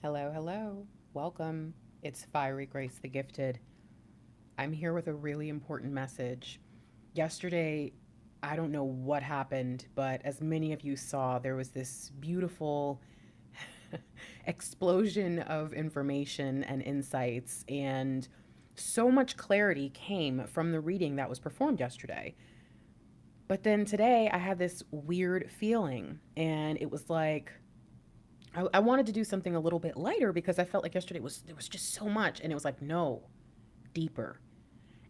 Hello, hello. Welcome. It's Fiery Grace the Gifted. I'm here with a really important message. Yesterday, I don't know what happened, but as many of you saw, there was this beautiful explosion of information and insights, and so much clarity came from the reading that was performed yesterday. But then today, I had this weird feeling, and it was like, I wanted to do something a little bit lighter because I felt like yesterday was there was just so much, and it was like, no, deeper.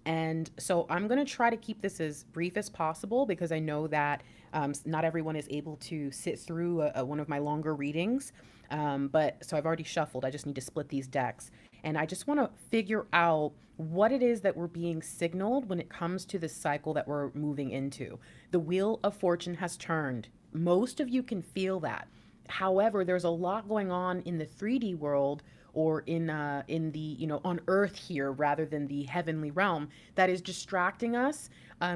And so I'm going to try to keep this as brief as possible because I know that not everyone is able to sit through one of my longer readings. But so I've already shuffled. I just need to split these decks. And I just want to figure out what it is that we're being signaled when it comes to the cycle that we're moving into. The Wheel of Fortune has turned. Most of you can feel that. However, there's a lot going on in the 3D world or in the on earth here rather than the heavenly realm that is distracting us.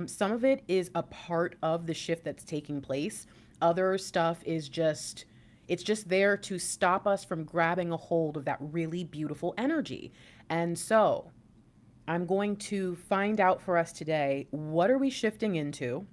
Some of it is a part of the shift that's taking place. Other stuff is just it's just there to stop us from grabbing a hold of that really beautiful energy. And so I'm going to find out for us today, what are we shifting into?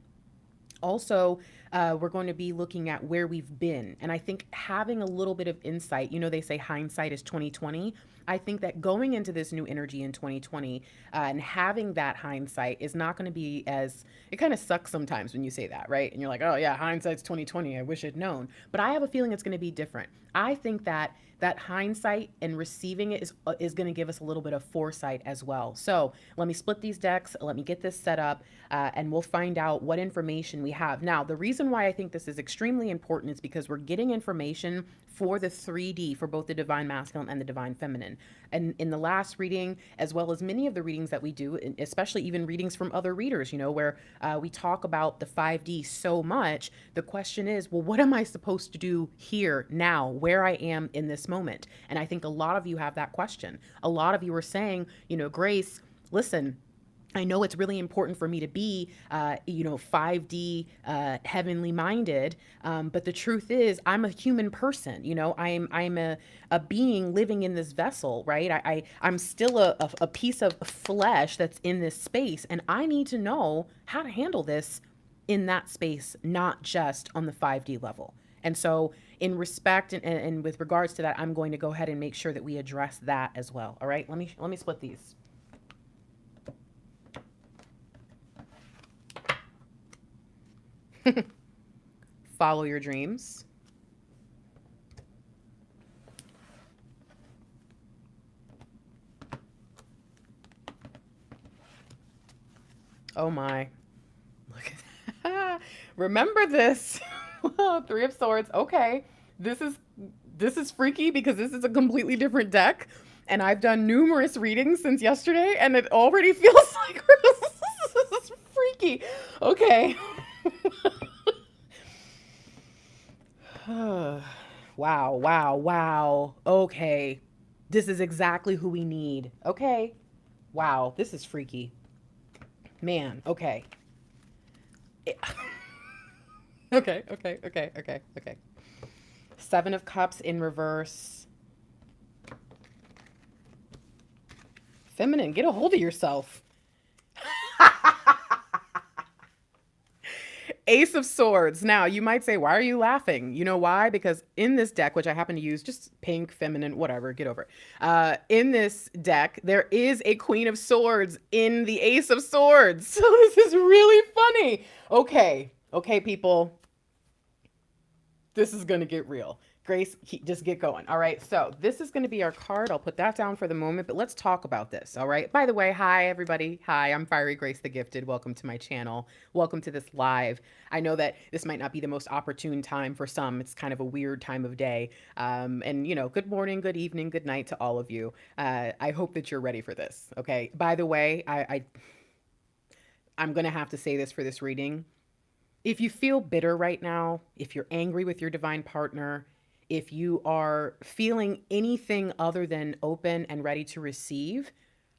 Also, we're going to be looking at where we've been. And I think having a little bit of insight, they say hindsight is 2020. I think that going into this new energy in 2020 and having that hindsight is not going to be as, it kind of sucks sometimes when you say that, right? And you're like, oh yeah, hindsight's 2020. I wish I'd known. But I have a feeling it's going to be different. I think that that hindsight and receiving it is going to give us a little bit of foresight as well. So let me split these decks. Let me get this set up, and we'll find out what information we have. Now, the reason why I think this is extremely important is because we're getting information for the 3D, for both the divine masculine and the divine feminine. And in the last reading, as well as many of the readings that we do, especially even readings from other readers, where we talk about the 5D so much, the question is, well, what am I supposed to do here, now, where I am in this moment? And I think a lot of you have that question. A lot of you are saying, Grace, listen, I know it's really important for me to be, 5D, heavenly minded. But the truth is, I'm a human person. I'm a being living in this vessel, right? I'm still a piece of flesh that's in this space, and I need to know how to handle this in that space, not just on the 5D level. And so, in respect and with regards to that, I'm going to go ahead and make sure that we address that as well. All right, let me split these. Follow your dreams. Oh my. Look at that. Remember this. Three of Swords. Okay. This is this is freaky because this is a completely different deck. And I've done numerous readings since yesterday, and it already feels like this is freaky. Okay. Wow, wow, wow. Okay. This is exactly who we need. Okay. Wow, this is freaky. Man, okay. Okay. Seven of Cups in reverse. Feminine, get a hold of yourself. Ace of Swords. Now, you might say, why are you laughing? You know why? Because in this deck, which I happen to use, just pink, feminine, whatever, get over it. In this deck, there is a Queen of Swords in the Ace of Swords. So this is really funny. Okay, people. This is going to get real. Grace, just get going. All right. So this is going to be our card. I'll put that down for the moment, but let's talk about this. All right. By the way, hi, everybody. Hi, I'm Fiery Grace the Gifted. Welcome to my channel. Welcome to this live. I know that this might not be the most opportune time for some. It's kind of a weird time of day. And, good morning, good evening, good night to all of you. I hope that you're ready for this. Okay. By the way, I'm going to have to say this for this reading. If you feel bitter right now, if you're angry with your divine partner, if you are feeling anything other than open and ready to receive,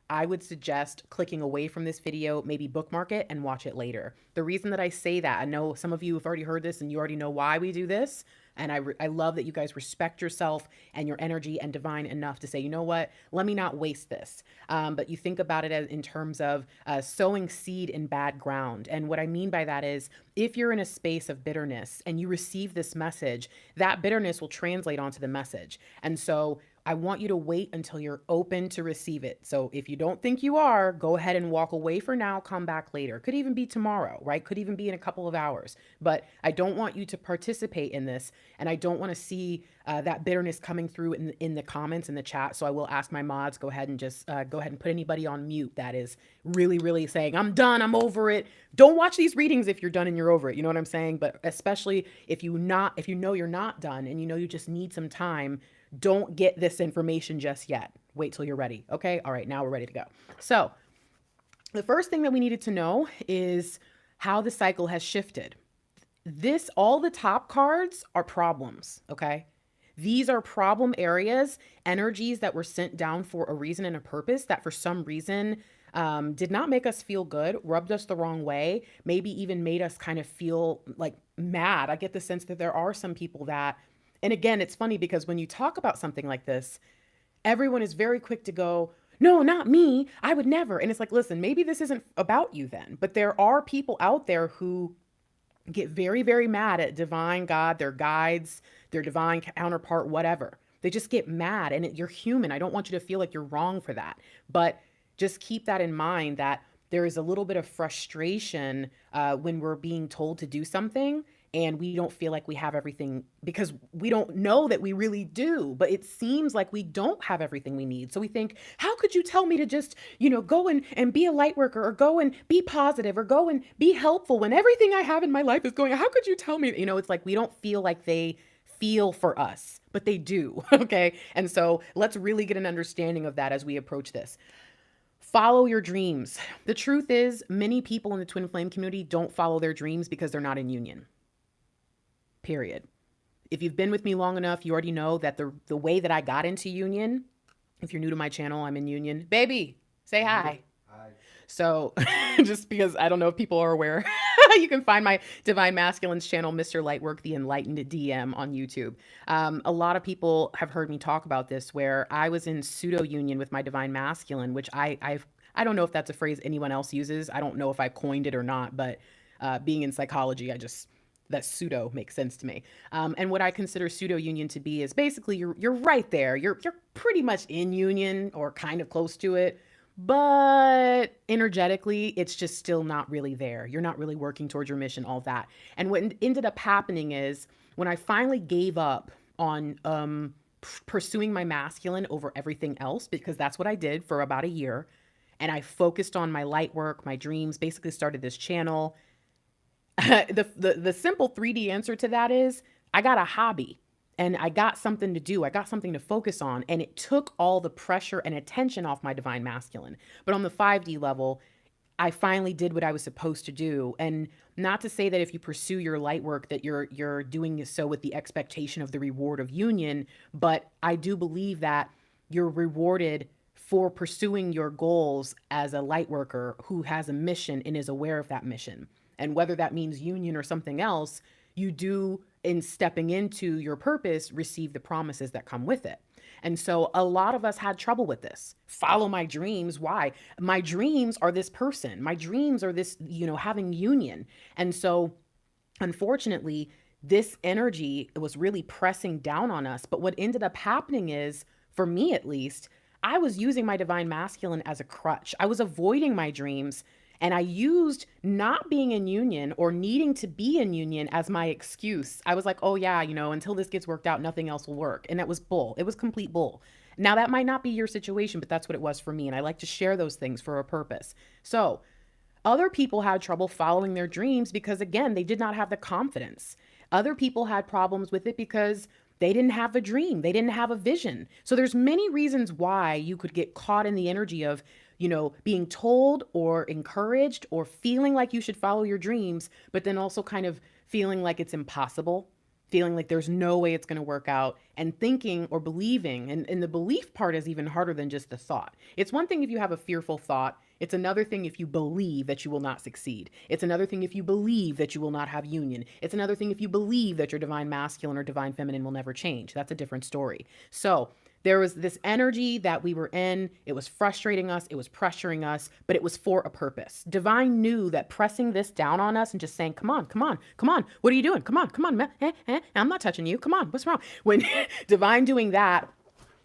I would suggest clicking away from this video, maybe bookmark it and watch it later. The reason that I say that, I know some of you have already heard this and you already know why we do this. And I love that you guys respect yourself and your energy and divine enough to say, you know what, let me not waste this. But you think about it as in terms of sowing seed in bad ground. And what I mean by that is if you're in a space of bitterness and you receive this message, that bitterness will translate onto the message. And so I want you to wait until you're open to receive it. So if you don't think you are, go ahead and walk away for now, come back later. Could even be tomorrow, right? Could even be in a couple of hours. But I don't want you to participate in this. And I don't want to see that bitterness coming through in the comments, in the chat. So I will ask my mods, go ahead and just go ahead and put anybody on mute that is really, really saying, I'm done, I'm over it. Don't watch these readings if you're done and you're over it. You know what I'm saying? But especially if you know you're not done and you know you just need some time, don't get this information just yet. Wait till you're ready. Okay. All right. Now we're ready to go. So the first thing that we needed to know is how the cycle has shifted. All the top cards are problems. Okay. These are problem areas, energies that were sent down for a reason and a purpose that for some reason did not make us feel good, rubbed us the wrong way, maybe even made us kind of feel like mad. I get the sense that there are some people that, and again, it's funny because when you talk about something like this, everyone is very quick to go, no, not me. I would never. And it's like, listen, maybe this isn't about you then, but there are people out there who get very, very mad at divine God, their guides, their divine counterpart, whatever. They just get mad and you're human. I don't want you to feel like you're wrong for that, but just keep that in mind that there is a little bit of frustration when we're being told to do something and we don't feel like we have everything because we don't know that we really do, but it seems like we don't have everything we need. So we think, how could you tell me to just, go and be a light worker or go and be positive or go and be helpful when everything I have in my life is going, how could you tell me? It's like, we don't feel like they feel for us, but they do. Okay. And so let's really get an understanding of that as we approach this. Follow your dreams. The truth is many people in the twin flame community don't follow their dreams because they're not in union. Period. If you've been with me long enough, you already know that the way that I got into union, if you're new to my channel, I'm in union. Baby, say hi. Hi. So just because I don't know if people are aware, you can find my Divine Masculine's channel, Mr. Lightwork, the Enlightened DM on YouTube. A lot of people have heard me talk about this where I was in pseudo union with my Divine Masculine, which I don't know if that's a phrase anyone else uses. I don't know if I coined it or not, but being in psychology, that pseudo makes sense to me. And what I consider pseudo union to be is basically you're right there. You're pretty much in union or kind of close to it, but energetically, it's just still not really there. You're not really working towards your mission, all that. And what ended up happening is when I finally gave up on pursuing my masculine over everything else, because that's what I did for about a year, and I focused on my light work, my dreams, basically started this channel. The simple 3D answer to that is I got a hobby and I got something to do. I got something to focus on, and it took all the pressure and attention off my Divine Masculine. But on the 5D level, I finally did what I was supposed to do. And not to say that if you pursue your light work that you're doing so with the expectation of the reward of union, but I do believe that you're rewarded for pursuing your goals as a light worker who has a mission and is aware of that mission. And whether that means union or something else, you do, in stepping into your purpose, receive the promises that come with it. And so a lot of us had trouble with this. Follow my dreams. Why? My dreams are this person. My dreams are this, having union. And so unfortunately, this energy was really pressing down on us. But what ended up happening is, for me at least, I was using my Divine Masculine as a crutch. I was avoiding my dreams. And I used not being in union or needing to be in union as my excuse. I was like, oh yeah, until this gets worked out, nothing else will work. And that was bull. It was complete bull. Now that might not be your situation, but that's what it was for me. And I like to share those things for a purpose. So other people had trouble following their dreams because, again, they did not have the confidence. Other people had problems with it because they didn't have a dream. They didn't have a vision. So there's many reasons why you could get caught in the energy of, being told or encouraged or feeling like you should follow your dreams, but then also kind of feeling like it's impossible. feeling like there's no way it's going to work out, and thinking or believing. And the belief part is even harder than just the thought. It's one thing if you have a fearful thought. It's another thing if you believe that you will not succeed. It's another thing if you believe that you will not have union. It's another thing if you believe that your divine masculine or divine feminine will never change. That's a different story. So there was this energy that we were in. It was frustrating us. It was pressuring us, but it was for a purpose. Divine knew that pressing this down on us and just saying, come on, come on, come on. What are you doing? Come on, man. I'm not touching you. Come on. What's wrong? When Divine doing that,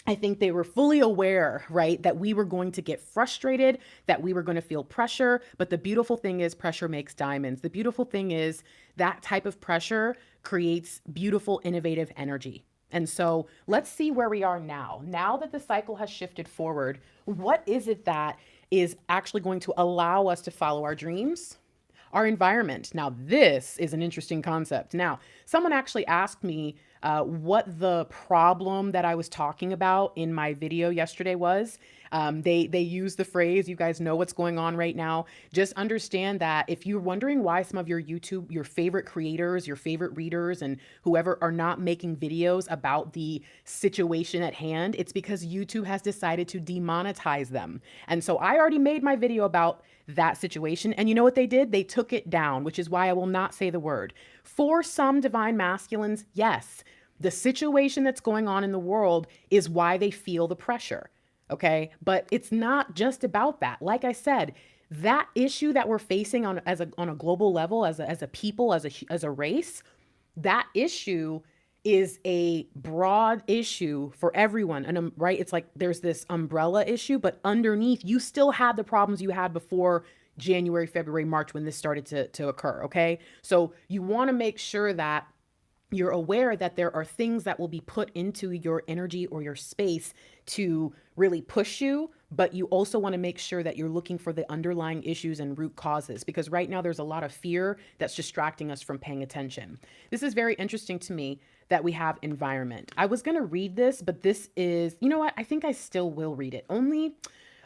I think they were fully aware, right, that we were going to get frustrated, that we were going to feel pressure. But the beautiful thing is pressure makes diamonds. The beautiful thing is that type of pressure creates beautiful, innovative energy. And so let's see where we are now. Now that the cycle has shifted forward, what is it that is actually going to allow us to follow our dreams? Our environment. Now, this is an interesting concept. Now, someone actually asked me what the problem that I was talking about in my video yesterday was. They use the phrase, you guys know what's going on right now. Just understand that if you're wondering why some of your YouTube, your favorite creators, your favorite readers, and whoever are not making videos about the situation at hand, it's because YouTube has decided to demonetize them. And so I already made my video about that situation. And you know what they did? They took it down, which is why I will not say the word. For some divine masculines, yes, the situation that's going on in the world is why they feel the pressure. Okay. But it's not just about that. Like I said, that issue that we're facing on a global level, as a people, as a race, that issue is a broad issue for everyone. And right, it's like there's this umbrella issue, but underneath you still have the problems you had before January, February, March, when this started to occur. Okay. So you want to make sure that you're aware that there are things that will be put into your energy or your space to really push you, but you also want to make sure that you're looking for the underlying issues and root causes, because right now there's a lot of fear that's distracting us from paying attention. This is very interesting to me that we have environment. I was going to read this, but this is, you know what? I think I still will read it. Only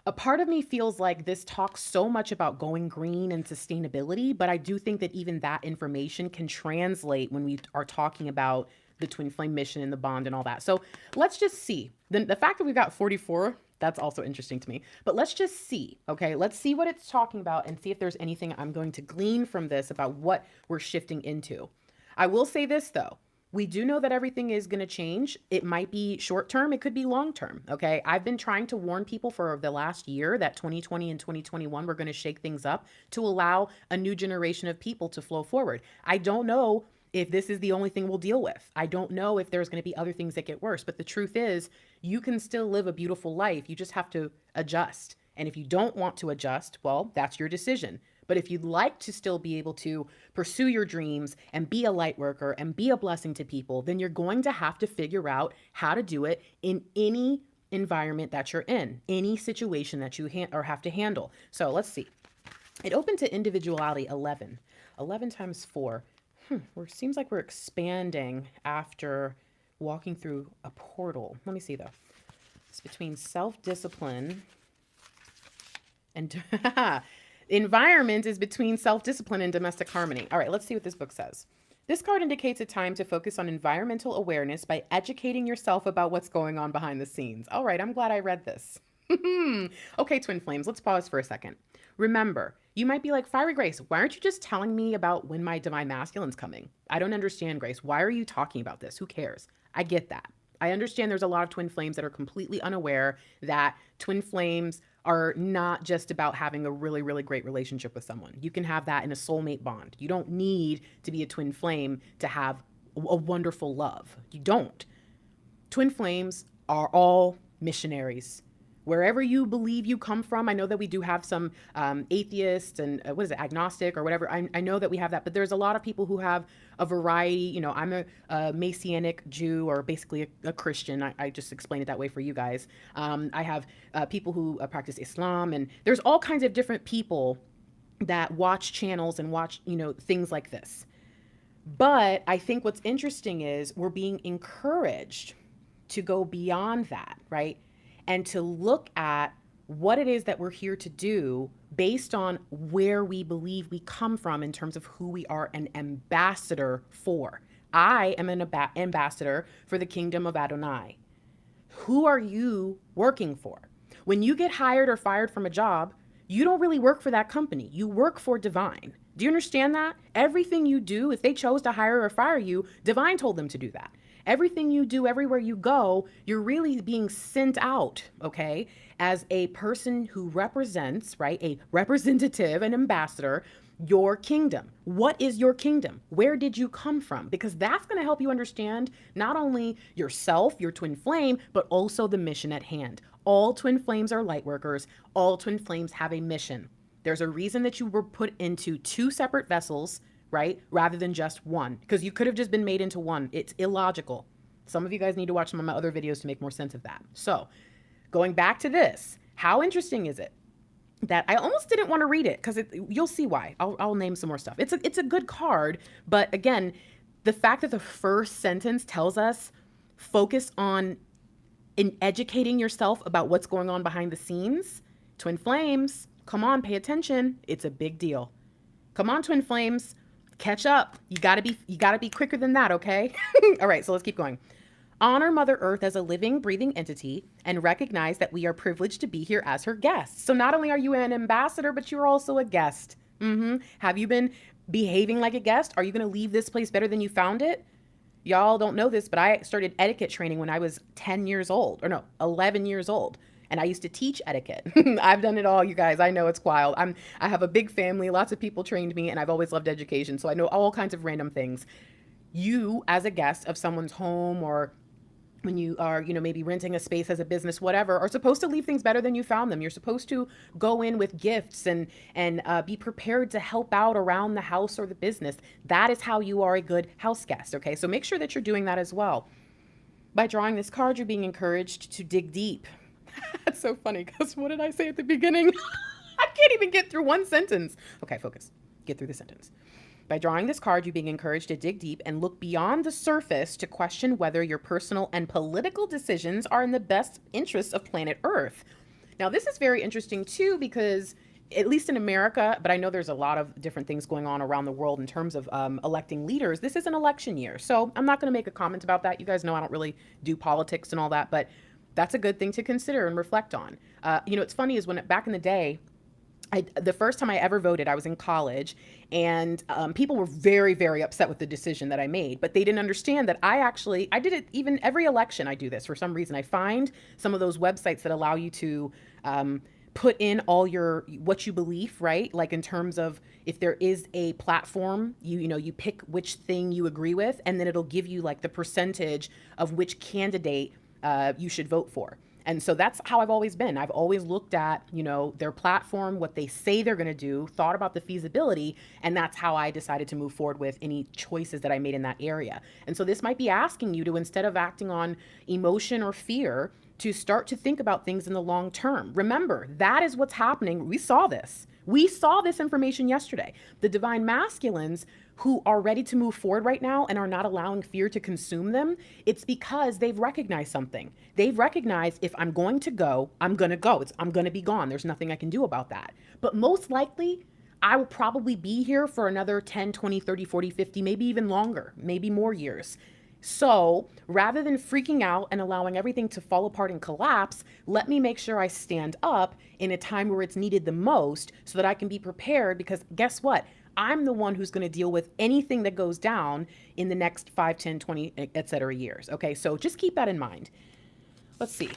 a part of me feels like this talks so much about going green and sustainability, but I do think that even that information can translate when we are talking about the twin flame mission and the bond and all that. So let's just see. The fact that we've got 44, that's also interesting to me. But let's just see, okay? Let's see what it's talking about and see if there's anything I'm going to glean from this about what we're shifting into. I will say this, though. We do know that everything is going to change. It might be short term. It could be long term. Okay. I've been trying to warn people for the last year that 2020 and 2021, we're going to shake things up to allow a new generation of people to flow forward. I don't know if this is the only thing we'll deal with. I don't know if there's going to be other things that get worse, but the truth is you can still live a beautiful life. You just have to adjust. And if you don't want to adjust, well, that's your decision. But if you'd like to still be able to pursue your dreams and be a light worker and be a blessing to people, then you're going to have to figure out how to do it in any environment that you're in, any situation that you have to handle. So let's see. It opened to individuality 11. 11 times 4. Seems like we're expanding after walking through a portal. Let me see though. It's between self-discipline and environment is between self-discipline and domestic harmony. All right, let's see what this book says. This card indicates a time to focus on environmental awareness by educating yourself about what's going on behind the scenes. All right, I'm glad I read this. Okay, twin flames, let's pause for a second. Remember, you might be like, Fiery Grace, why aren't you just telling me about when my divine masculine's coming? I don't understand, Grace. Why are you talking about this? Who cares? I get that. I understand there's a lot of twin flames that are completely unaware that twin flames are not just about having a really, really great relationship with someone. You can have that in a soulmate bond. You don't need to be a twin flame to have a wonderful love. You don't. Twin flames are all missionaries. Wherever you believe you come from, I know that we do have some atheists and agnostic or whatever. I know that we have that, but there's a lot of people who have a variety. You know, I'm a Messianic Jew, or basically a Christian. I just explained it that way for you guys. I have people who practice Islam, and there's all kinds of different people that watch channels and watch, things like this. But I think what's interesting is we're being encouraged to go beyond that, right? And to look at what it is that we're here to do based on where we believe we come from in terms of who we are an ambassador for. I am an ambassador for the kingdom of Adonai. Who are you working for? When you get hired or fired from a job, you don't really work for that company. You work for divine. Do you understand that? Everything you do, if they chose to hire or fire you, divine told them to do that. Everything you do, everywhere you go, you're really being sent out, okay, as a person who represents, right, a representative, an ambassador, your kingdom. What is your kingdom? Where did you come from? Because that's going to help you understand not only yourself, your twin flame, but also the mission at hand. All twin flames are light workers. All twin flames have a mission. There's a reason that you were put into two separate vessels, right? Rather than just one, because you could have just been made into one. It's illogical. Some of you guys need to watch some of my other videos to make more sense of that. So going back to this, how interesting is it that I almost didn't want to read it because you'll see why. I'll name some more stuff. It's a good card, but again, the fact that the first sentence tells us focus on in educating yourself about what's going on behind the scenes. Twin flames, come on, pay attention. It's a big deal. Come on, twin flames, catch up. You gotta be quicker than that, okay? All right, so let's keep going. Honor Mother Earth as a living, breathing entity and recognize that we are privileged to be here as her guests. So not only are you an ambassador, but you're also a guest. Have you been behaving like a guest? Are you going to leave this place better than you found it? Y'all don't know this, but I started etiquette training when I was 10 years old, or no, 11 years old. And I used to teach etiquette. I've done it all, you guys. I know it's wild. I have a big family. Lots of people trained me, and I've always loved education. So I know all kinds of random things. You, as a guest of someone's home, or when you are, maybe renting a space as a business, whatever, are supposed to leave things better than you found them. You're supposed to go in with gifts and be prepared to help out around the house or the business. That is how you are a good house guest, okay? So make sure that you're doing that as well. By drawing this card, you're being encouraged to dig deep. That's so funny, because what did I say at the beginning? I can't even get through one sentence. Okay, focus. Get through the sentence. By drawing this card, you're being encouraged to dig deep and look beyond the surface to question whether your personal and political decisions are in the best interests of planet Earth. Now, this is very interesting too, because at least in America, but I know there's a lot of different things going on around the world in terms of electing leaders. This is an election year. So I'm not going to make a comment about that. You guys know I don't really do politics and all that, but that's a good thing to consider and reflect on. It's funny is when back in the day, the first time I ever voted, I was in college, and people were very, very upset with the decision that I made, but they didn't understand that I did it even every election. I do this for some reason. I find some of those websites that allow you to put in all what you believe, right? Like in terms of if there is a platform, you pick which thing you agree with, and then it'll give you like the percentage of which candidate you should vote for. And so that's how I've always been. I've always looked at, their platform, what they say they're going to do, thought about the feasibility, and that's how I decided to move forward with any choices that I made in that area. And so this might be asking you to, instead of acting on emotion or fear, to start to think about things in the long term. Remember, that is what's happening. We saw this. We saw this information yesterday. The divine masculines who are ready to move forward right now and are not allowing fear to consume them, it's because they've recognized something. They've recognized if I'm going to go, I'm going to go. I'm going to be gone. There's nothing I can do about that. But most likely, I will probably be here for another 10, 20, 30, 40, 50, maybe even longer, maybe more years. So rather than freaking out and allowing everything to fall apart and collapse, let me make sure I stand up in a time where it's needed the most so that I can be prepared, because guess what? I'm the one who's going to deal with anything that goes down in the next 5, 10, 20, et cetera years. Okay, so just keep that in mind. Let's see.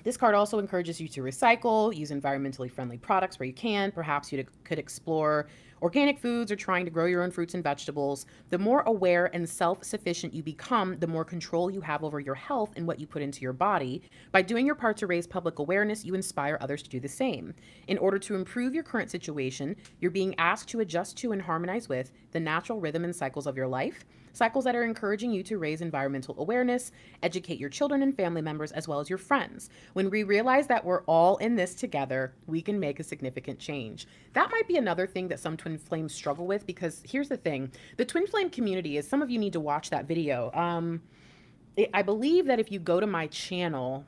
This card also encourages you to recycle, use environmentally friendly products where you can. Perhaps you could explore organic foods or trying to grow your own fruits and vegetables. The more aware and self-sufficient you become, the more control you have over your health and what you put into your body. By doing your part to raise public awareness, you inspire others to do the same. In order to improve your current situation, you're being asked to adjust to and harmonize with the natural rhythm and cycles of your life. Cycles that are encouraging you to raise environmental awareness, educate your children and family members, as well as your friends. When we realize that we're all in this together, we can make a significant change. That might be another thing that some twin flames struggle with, because here's the thing. The twin flame community is, some of you need to watch that video. I believe that if you go to my channel,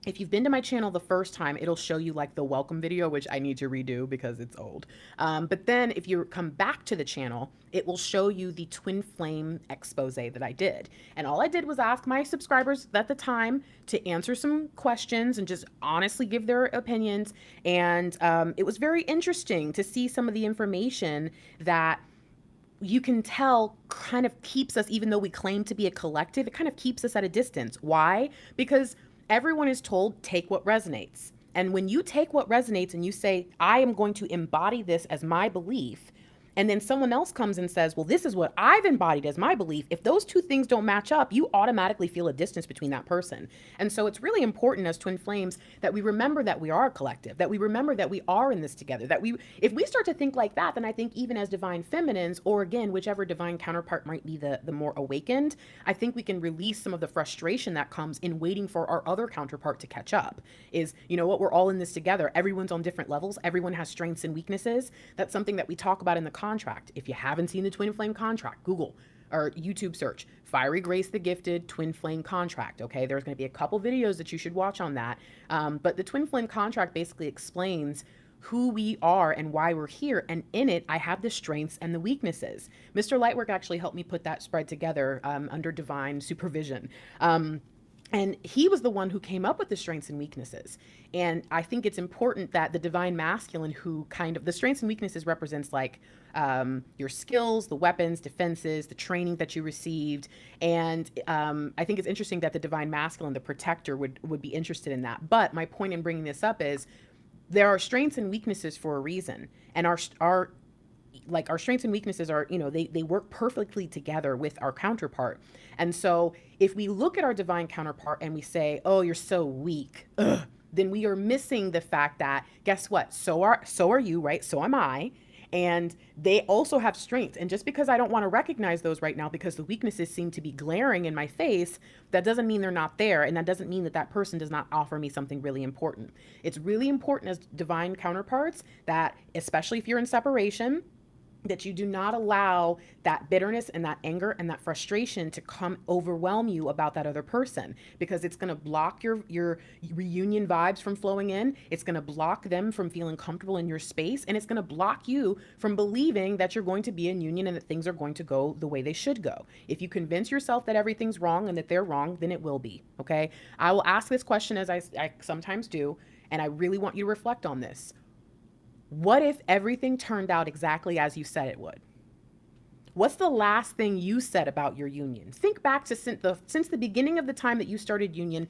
if you've been to my channel the first time, it'll show you like the welcome video, which I need to redo because it's old. But then if you come back to the channel, it will show you the twin flame expose that I did. And all I did was ask my subscribers at the time to answer some questions and just honestly give their opinions. And it was very interesting to see some of the information that you can tell kind of keeps us, even though we claim to be a collective, it kind of keeps us at a distance. Why? Because everyone is told, take what resonates. And when you take what resonates and you say, I am going to embody this as my belief, and then someone else comes and says, well, this is what I've embodied as my belief. If those two things don't match up, you automatically feel a distance between that person. And so it's really important as twin flames that we remember that we are a collective, that we remember that we are in this together, that if we start to think like that, then I think even as divine feminines, or again, whichever divine counterpart might be the more awakened, I think we can release some of the frustration that comes in waiting for our other counterpart to catch up. Is, you know what, we're all in this together. Everyone's on different levels. Everyone has strengths and weaknesses. That's something that we talk about in the contract. If you haven't seen the twin flame contract, Google or YouTube search Fiery Grace the Gifted Twin Flame Contract. Okay, there's going to be a couple videos that you should watch on that. But the twin flame contract basically explains who we are and why we're here. And in it, I have the strengths and the weaknesses. Mr. Lightwork actually helped me put that spread together under divine supervision. And he was the one who came up with the strengths and weaknesses. And I think it's important that the divine masculine, who kind of, the strengths and weaknesses represents like your skills, the weapons, defenses, the training that you received. And I think it's interesting that the divine masculine, the protector, would be interested in that. But my point in bringing this up is there are strengths and weaknesses for a reason. And our strengths and weaknesses are, they work perfectly together with our counterpart. And so if we look at our divine counterpart and we say, oh, you're so weak, then we are missing the fact that, guess what? So are you, right? So am I. And they also have strengths. And just because I don't want to recognize those right now because the weaknesses seem to be glaring in my face, that doesn't mean they're not there. And that doesn't mean that that person does not offer me something really important. It's really important as divine counterparts that, especially if you're in separation, that you do not allow that bitterness and that anger and that frustration to come overwhelm you about that other person, because it's going to block your reunion vibes from flowing in. It's going to block them from feeling comfortable in your space. And it's going to block you from believing that you're going to be in union and that things are going to go the way they should go. If you convince yourself that everything's wrong and that they're wrong, then it will be. Okay. I will ask this question as I sometimes do. And I really want you to reflect on this. What if everything turned out exactly as you said it would? What's the last thing you said about your union? Think back to since the beginning of the time that you started union.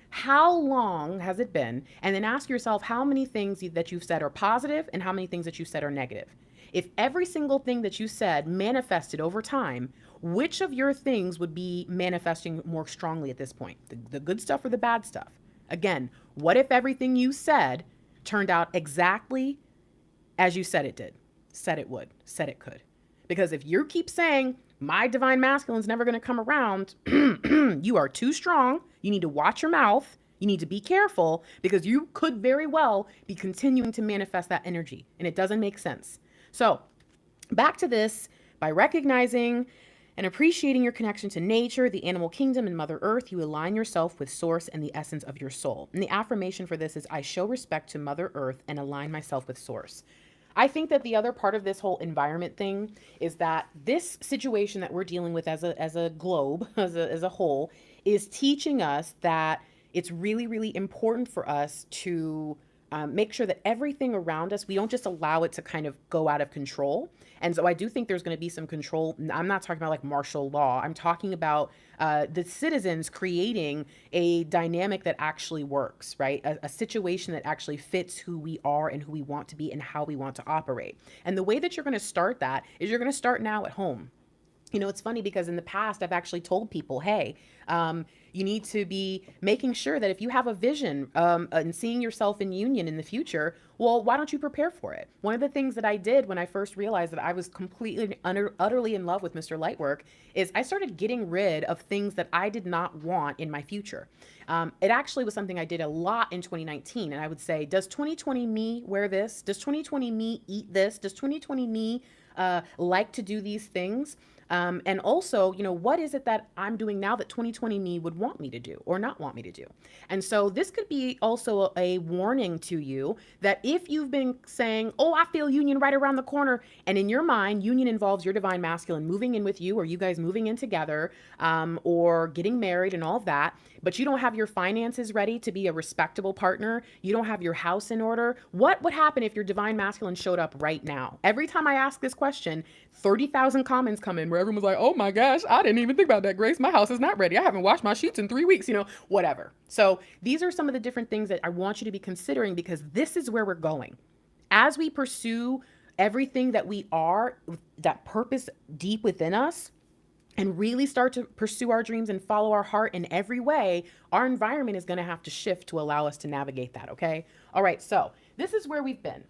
How long has it been? And then ask yourself how many things that you've said are positive and how many things that you said are negative. If every single thing that you said manifested over time, which of your things would be manifesting more strongly at this point? The good stuff or the bad stuff? Again, what if everything you said turned out exactly as you said it did, said it would, said it could? Because if you keep saying, my divine masculine's never going to come around, you are too strong. You need to watch your mouth. You need to be careful, because you could very well be continuing to manifest that energy, and it doesn't make sense. So back to this, by recognizing and appreciating your connection to nature, the animal kingdom, and Mother Earth, you align yourself with Source and the essence of your soul. And the affirmation for this is, I show respect to Mother Earth and align myself with Source. I think that the other part of this whole environment thing is that this situation that we're dealing with as a globe, as a whole, is teaching us that it's really, really important for us to make sure that everything around us, we don't just allow it to kind of go out of control. And so I do think there's going to be some control. I'm not talking about like martial law. I'm talking about the citizens creating a dynamic that actually works, right? A situation that actually fits who we are and who we want to be and how we want to operate. And the way that you're going to start that is you're going to start now at home. You know, it's funny because in the past, I've actually told people, hey, you need to be making sure that if you have a vision and seeing yourself in union in the future, well, why don't you prepare for it? One of the things that I did when I first realized that I was completely, utterly in love with Mr. Lightwork is I started getting rid of things that I did not want in my future. It actually was something I did a lot in 2019. And I would say, does 2020 me wear this? Does 2020 me eat this? Does 2020 me like to do these things? And also, what is it that I'm doing now that 2020 me would want me to do or not want me to do? And so this could be also a warning to you that if you've been saying, oh, I feel union right around the corner, and in your mind, union involves your divine masculine moving in with you, or you guys moving in together, or getting married and all of that, but you don't have your finances ready to be a respectable partner, you don't have your house in order, what would happen if your divine masculine showed up right now? Every time I ask this question, 30,000 comments come in where everyone's like, oh my gosh, I didn't even think about that, Grace. My house is not ready. I haven't washed my sheets in 3 weeks, whatever. So these are some of the different things that I want you to be considering, because this is where we're going. As we pursue everything that we are, that purpose deep within us, and really start to pursue our dreams and follow our heart in every way, our environment is going to have to shift to allow us to navigate that, okay? All right, so this is where we've been.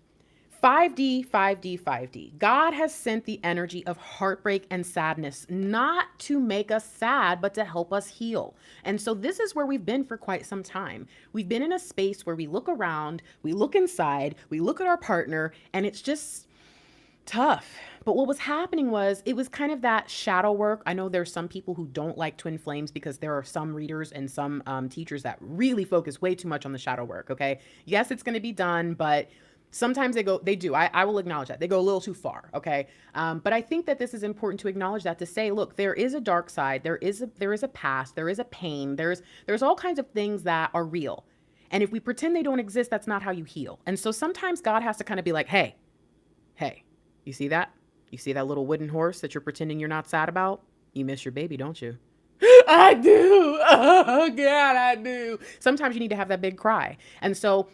5D, 5D, 5D. God has sent the energy of heartbreak and sadness, not to make us sad, but to help us heal. And so this is where we've been for quite some time. We've been in a space where we look around, we look inside, we look at our partner, and it's just tough. But what was happening was, it was kind of that shadow work. I know there's some people who don't like twin flames because there are some readers and some teachers that really focus way too much on the shadow work, okay? Yes, it's going to be done, but sometimes they do. I will acknowledge that. They go a little too far, okay? But I think that this is important to acknowledge that, to say, look, there is a dark side. There is a past. There is a pain. There's all kinds of things that are real. And if we pretend they don't exist, that's not how you heal. And so sometimes God has to kind of be like, hey, you see that? You see that little wooden horse that you're pretending you're not sad about? You miss your baby, don't you? I do. Oh, God, I do. Sometimes you need to have that big cry. And so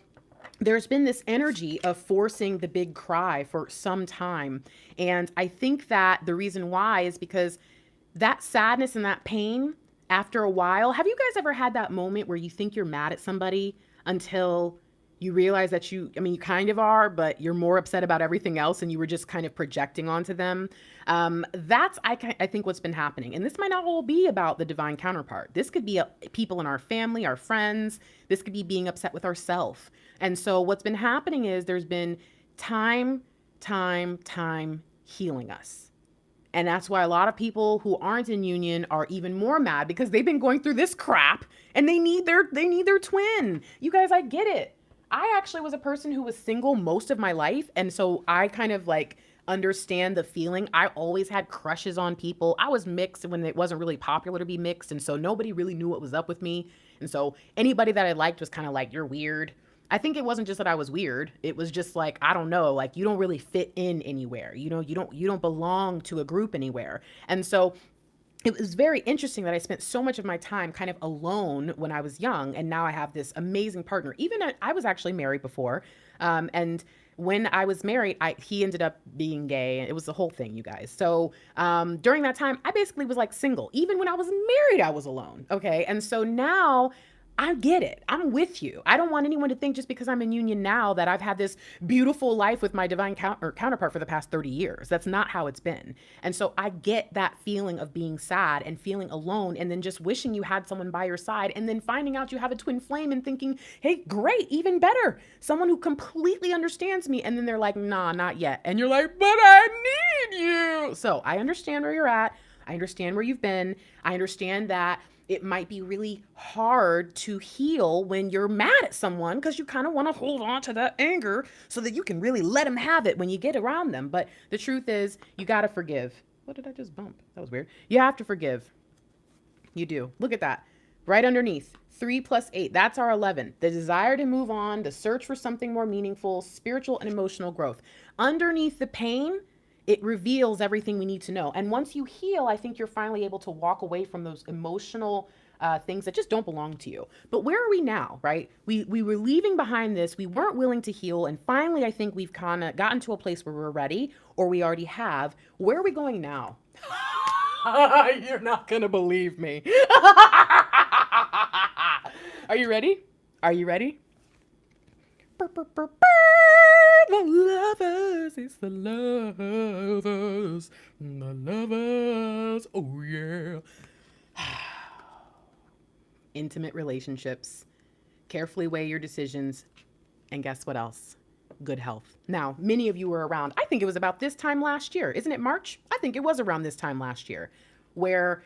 there's been this energy of forcing the big cry for some time. And I think that the reason why is because that sadness and that pain, after a while, have you guys ever had that moment where you think you're mad at somebody until you realize that you kind of are, but you're more upset about everything else and you were just kind of projecting onto them? That's, I think, what's been happening. And this might not all be about the divine counterpart. This could be people in our family, our friends. This could be being upset with ourselves. And so what's been happening is there's been time healing us. And that's why a lot of people who aren't in union are even more mad, because they've been going through this crap and they need their twin. You guys, I get it. I actually was a person who was single most of my life. And so I kind of understand the feeling. I always had crushes on people. I was mixed when it wasn't really popular to be mixed. And so nobody really knew what was up with me. And so anybody that I liked was kind of like, you're weird. I think it wasn't just that I was weird. It was just I don't know, you don't really fit in anywhere. You don't belong to a group anywhere. And so it was very interesting that I spent so much of my time kind of alone when I was young. And now I have this amazing partner. Even I was actually married before. And when I was married, he ended up being gay. It was the whole thing, you guys. So during that time, I basically was single. Even when I was married, I was alone. Okay. And so now I get it. I'm with you. I don't want anyone to think just because I'm in union now that I've had this beautiful life with my divine counterpart for the past 30 years. That's not how it's been. And so I get that feeling of being sad and feeling alone, and then just wishing you had someone by your side, and then finding out you have a twin flame and thinking, hey, great, even better. Someone who completely understands me. And then they're like, nah, not yet. And you're like, but I need you. So I understand where you're at. I understand where you've been. I understand that it might be really hard to heal when you're mad at someone, because you kind of want to hold on to that anger so that you can really let them have it when you get around them. But the truth is, you got to forgive. What did I just bump? That was weird. You have to forgive. You do. Look at that. Right underneath. 3 + 8. That's our 11. The desire to move on, the search for something more meaningful, spiritual and emotional growth. Underneath the pain, it reveals everything we need to know. And once you heal, I think you're finally able to walk away from those emotional things that just don't belong to you. But where are we now, right? We were leaving behind this. We weren't willing to heal. And finally, I think we've kind of gotten to a place where we're ready, or we already have. Where are we going now? You're not going to believe me. Are you ready? Are you ready? The lovers, it's the lovers, the lovers, oh yeah. Intimate relationships. Carefully weigh your decisions. And guess what else? good health. Now, many of you were around. I think it was about this time last year. Isn't it March? I think it was around this time last year where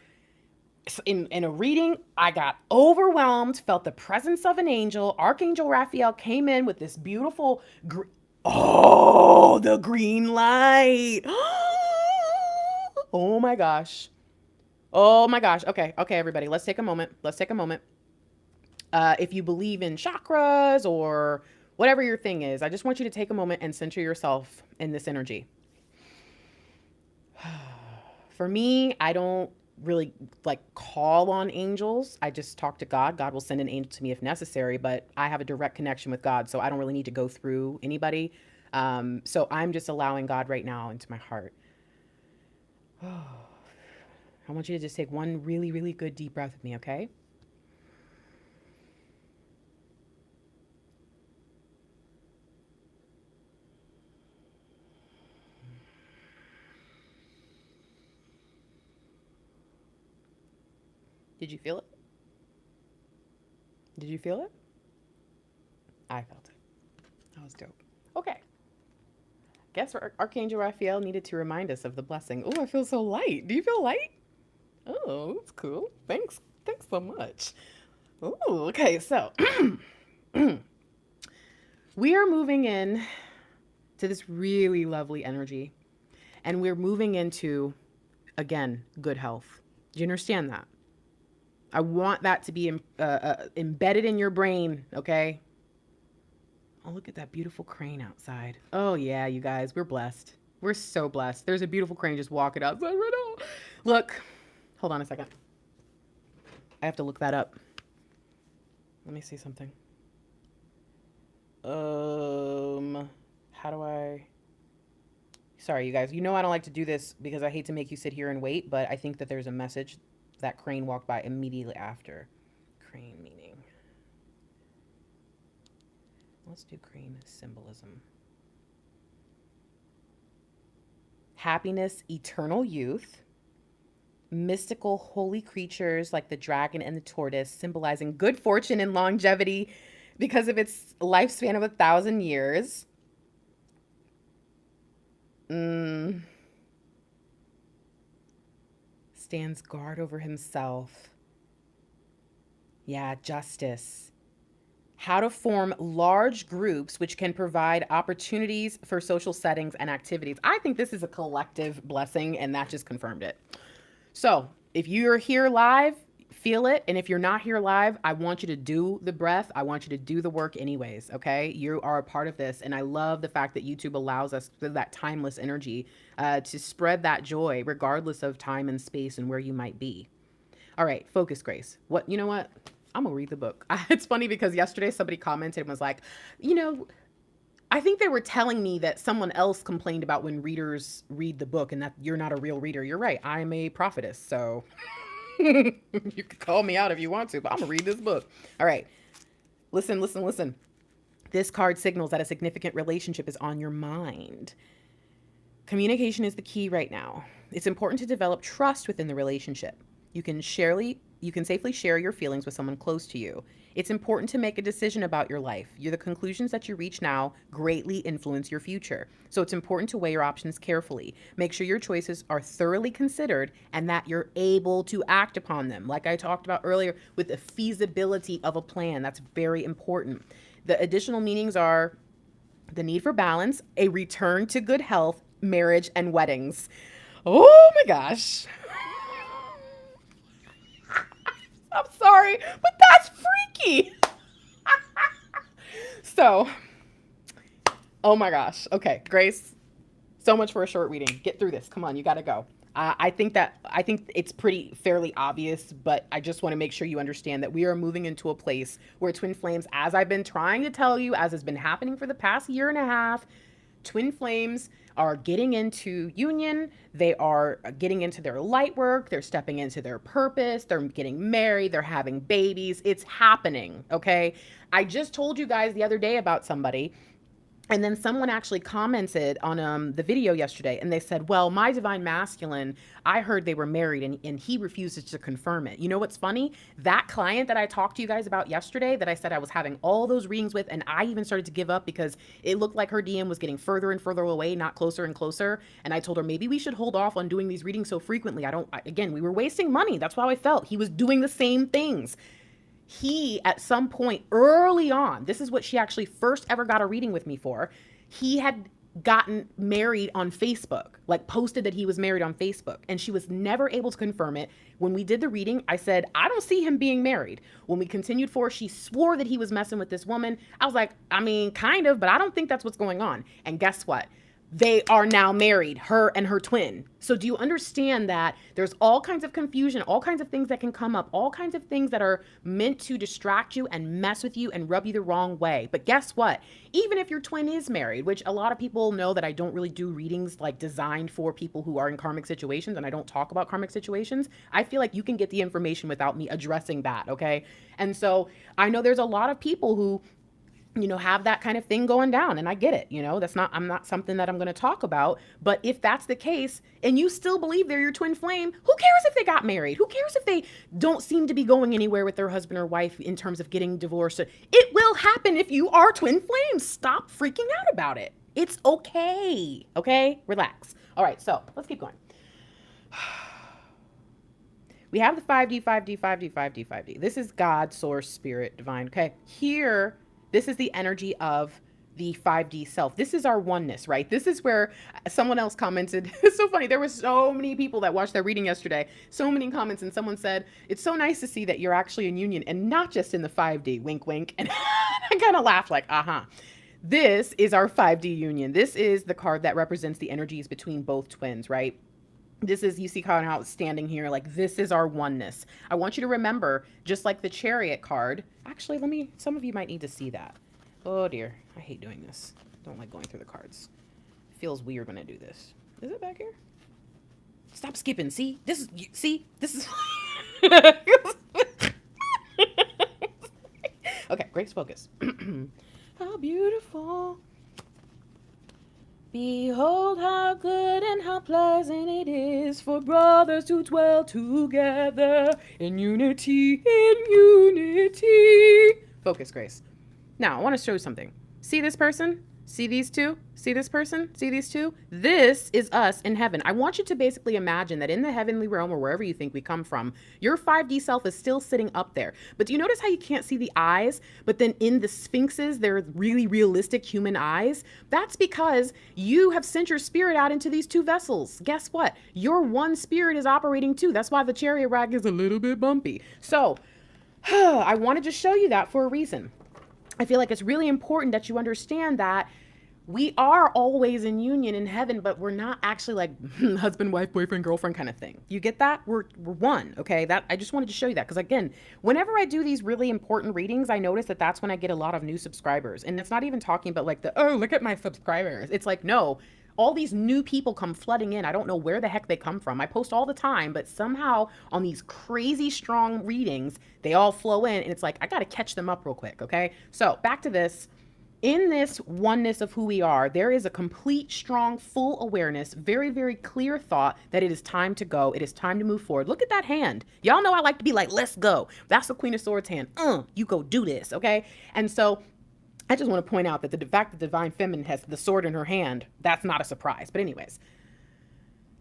in a reading, I got overwhelmed, felt the presence of an angel. Archangel Raphael came in with this beautiful, the green light. Oh my gosh. Oh my gosh. Okay, everybody, let's take a moment. If you believe in chakras or whatever your thing is, I just want you to take a moment and center yourself in this energy. For me, I don't really call on angels. I just talk to God. God will send an angel to me if necessary, but I have a direct connection with God, so I don't really need to go through anybody. So I'm just allowing God right now into my heart. I want you to just take one really, really good deep breath with me, okay? Did you feel it? Did you feel it? I felt it. That was dope. Okay. Guess Archangel Raphael needed to remind us of the blessing. Oh, I feel so light. Do you feel light? Oh, that's cool. Thanks so much. Oh, okay. So we are moving in to this really lovely energy, and we're moving into, again, good health. Do you understand that? I want that to be embedded in your brain, okay? Oh, look at that beautiful crane outside. Oh, yeah, you guys, we're blessed. We're so blessed. There's a beautiful crane just walking outside right now. Look, hold on a second. I have to look that up. Let me see something. How do I... Sorry, you guys. You know I don't like to do this because I hate to make you sit here and wait, but I think that there's a message. That crane walked by immediately after. Crane meaning. Let's do crane symbolism. Happiness, eternal youth. Mystical holy creatures like the dragon and the tortoise, symbolizing good fortune and longevity because of its lifespan of 1,000 years. Stands guard over himself. Yeah, justice. How to form large groups which can provide opportunities for social settings and activities. I think this is a collective blessing, and that just confirmed it. So if you're here live, feel it. And if you're not here live, I want you to do the breath. I want you to do the work anyways, okay? You are a part of this. And I love the fact that YouTube allows us that timeless energy to spread that joy regardless of time and space and where you might be. All right, focus, Grace. You know what? I'm gonna read the book. It's funny because yesterday somebody commented and was like, I think they were telling me that someone else complained about when readers read the book and that you're not a real reader. You're right. I'm a prophetess, so you can call me out if you want to, but I'm gonna read this book. All right. Listen. This card signals that a significant relationship is on your mind. Communication is the key right now. It's important to develop trust within the relationship. You can safely share your feelings with someone close to you. It's important to make a decision about your life. The conclusions that you reach now greatly influence your future. So it's important to weigh your options carefully. Make sure your choices are thoroughly considered and that you're able to act upon them. Like I talked about earlier with the feasibility of a plan. That's very important. The additional meanings are the need for balance, a return to good health, marriage, and weddings. Oh my gosh. I'm sorry, but that's freaky. So, oh my gosh. Okay, Grace, so much for a short reading. Get through this. Come on, you got to go. I think it's fairly obvious, but I just want to make sure you understand that we are moving into a place where twin flames, as I've been trying to tell you, as has been happening for the past year and a half, twin flames are getting into union. They are getting into their light work. They're stepping into their purpose. They're getting married. They're having babies. It's happening. Okay. I just told you guys the other day about somebody, And then someone actually commented on the video yesterday, and they said, well, my divine masculine, I heard they were married, and he refuses to confirm it. You know what's funny? That client that I talked to you guys about yesterday, that I said I was having all those readings with, and I even started to give up because it looked like her DM was getting further and further away, not closer and closer. And I told her, maybe we should hold off on doing these readings so frequently. Again, we were wasting money. That's how I felt. He was doing the same things. He, at some point early on, this is what she actually first ever got a reading with me for. He had gotten married on Facebook, like posted that he was married on Facebook, and she was never able to confirm it. When we did the reading, I said, I don't see him being married. When we continued forward, she swore that he was messing with this woman. I was like, I mean, kind of, but I don't think that's what's going on. And guess what? They are now married, her and her twin. So do you understand that there's all kinds of confusion, all kinds of things that can come up, all kinds of things that are meant to distract you and mess with you and rub you the wrong way. But guess what? Even if your twin is married, which a lot of people know that I don't really do readings like designed for people who are in karmic situations, and I don't talk about karmic situations, I feel like you can get the information without me addressing that, okay? And so I know there's a lot of people who have that kind of thing going down. And I get it. I'm not something that I'm going to talk about. But if that's the case and you still believe they're your twin flame, who cares if they got married? Who cares if they don't seem to be going anywhere with their husband or wife in terms of getting divorced? It will happen if you are twin flames. Stop freaking out about it. It's okay. Okay? Relax. All right. So let's keep going. We have the 5D, 5D, 5D, 5D, 5D. This is God, source, spirit, divine. Okay. Here, this is the energy of the 5D self. This is our oneness, right? This is where someone else commented. It's so funny. There were so many people that watched that reading yesterday, so many comments, and someone said, it's so nice to see that you're actually in union and not just in the 5D, wink, wink. And I kind of laughed like, This is our 5D union. This is the card that represents the energies between both twins, right? This is, you see how it's standing here, like this is our oneness. I want you to remember, just like the Chariot card, actually, some of you might need to see that. Oh dear, I hate doing this. Don't like going through the cards. It feels weird when I do this. Is it back here? Stop skipping, see? This is, okay, Grace, focus. How beautiful. Behold how good and how pleasant it is for brothers to dwell together in unity, Focus, Grace. Now, I want to show you something. See this person? See these two? See this person? See these two? This is us in heaven. I want you to basically imagine that in the heavenly realm or wherever you think we come from, your 5D self is still sitting up there. But do you notice how you can't see the eyes? But then in the sphinxes, they're really realistic human eyes. That's because you have sent your spirit out into these two vessels. Guess what? Your one spirit is operating too. That's why the chariot ride is a little bit bumpy. So I wanted to show you that for a reason. I feel like it's really important that you understand that we are always in union in heaven, but we're not actually like husband, wife, boyfriend, girlfriend kind of thing. You get that? We're one, okay? That I just wanted to show you that because again, whenever I do these really important readings, I notice that that's when I get a lot of new subscribers. And it's not even talking about like oh, look at my subscribers. It's like, no, all these new people come flooding in. I don't know where the heck they come from. I post all the time, but somehow on these crazy strong readings, they all flow in and it's like, I got to catch them up real quick, okay? So back to this. In this oneness of who we are, there is a complete, strong, full awareness, very, very clear thought that it is time to go. It is time to move forward. Look at that hand. Y'all know I like to be like, let's go. That's the Queen of Swords hand. You go do this, okay? And so I just want to point out that the fact that the Divine Feminine has the sword in her hand, that's not a surprise. But anyways,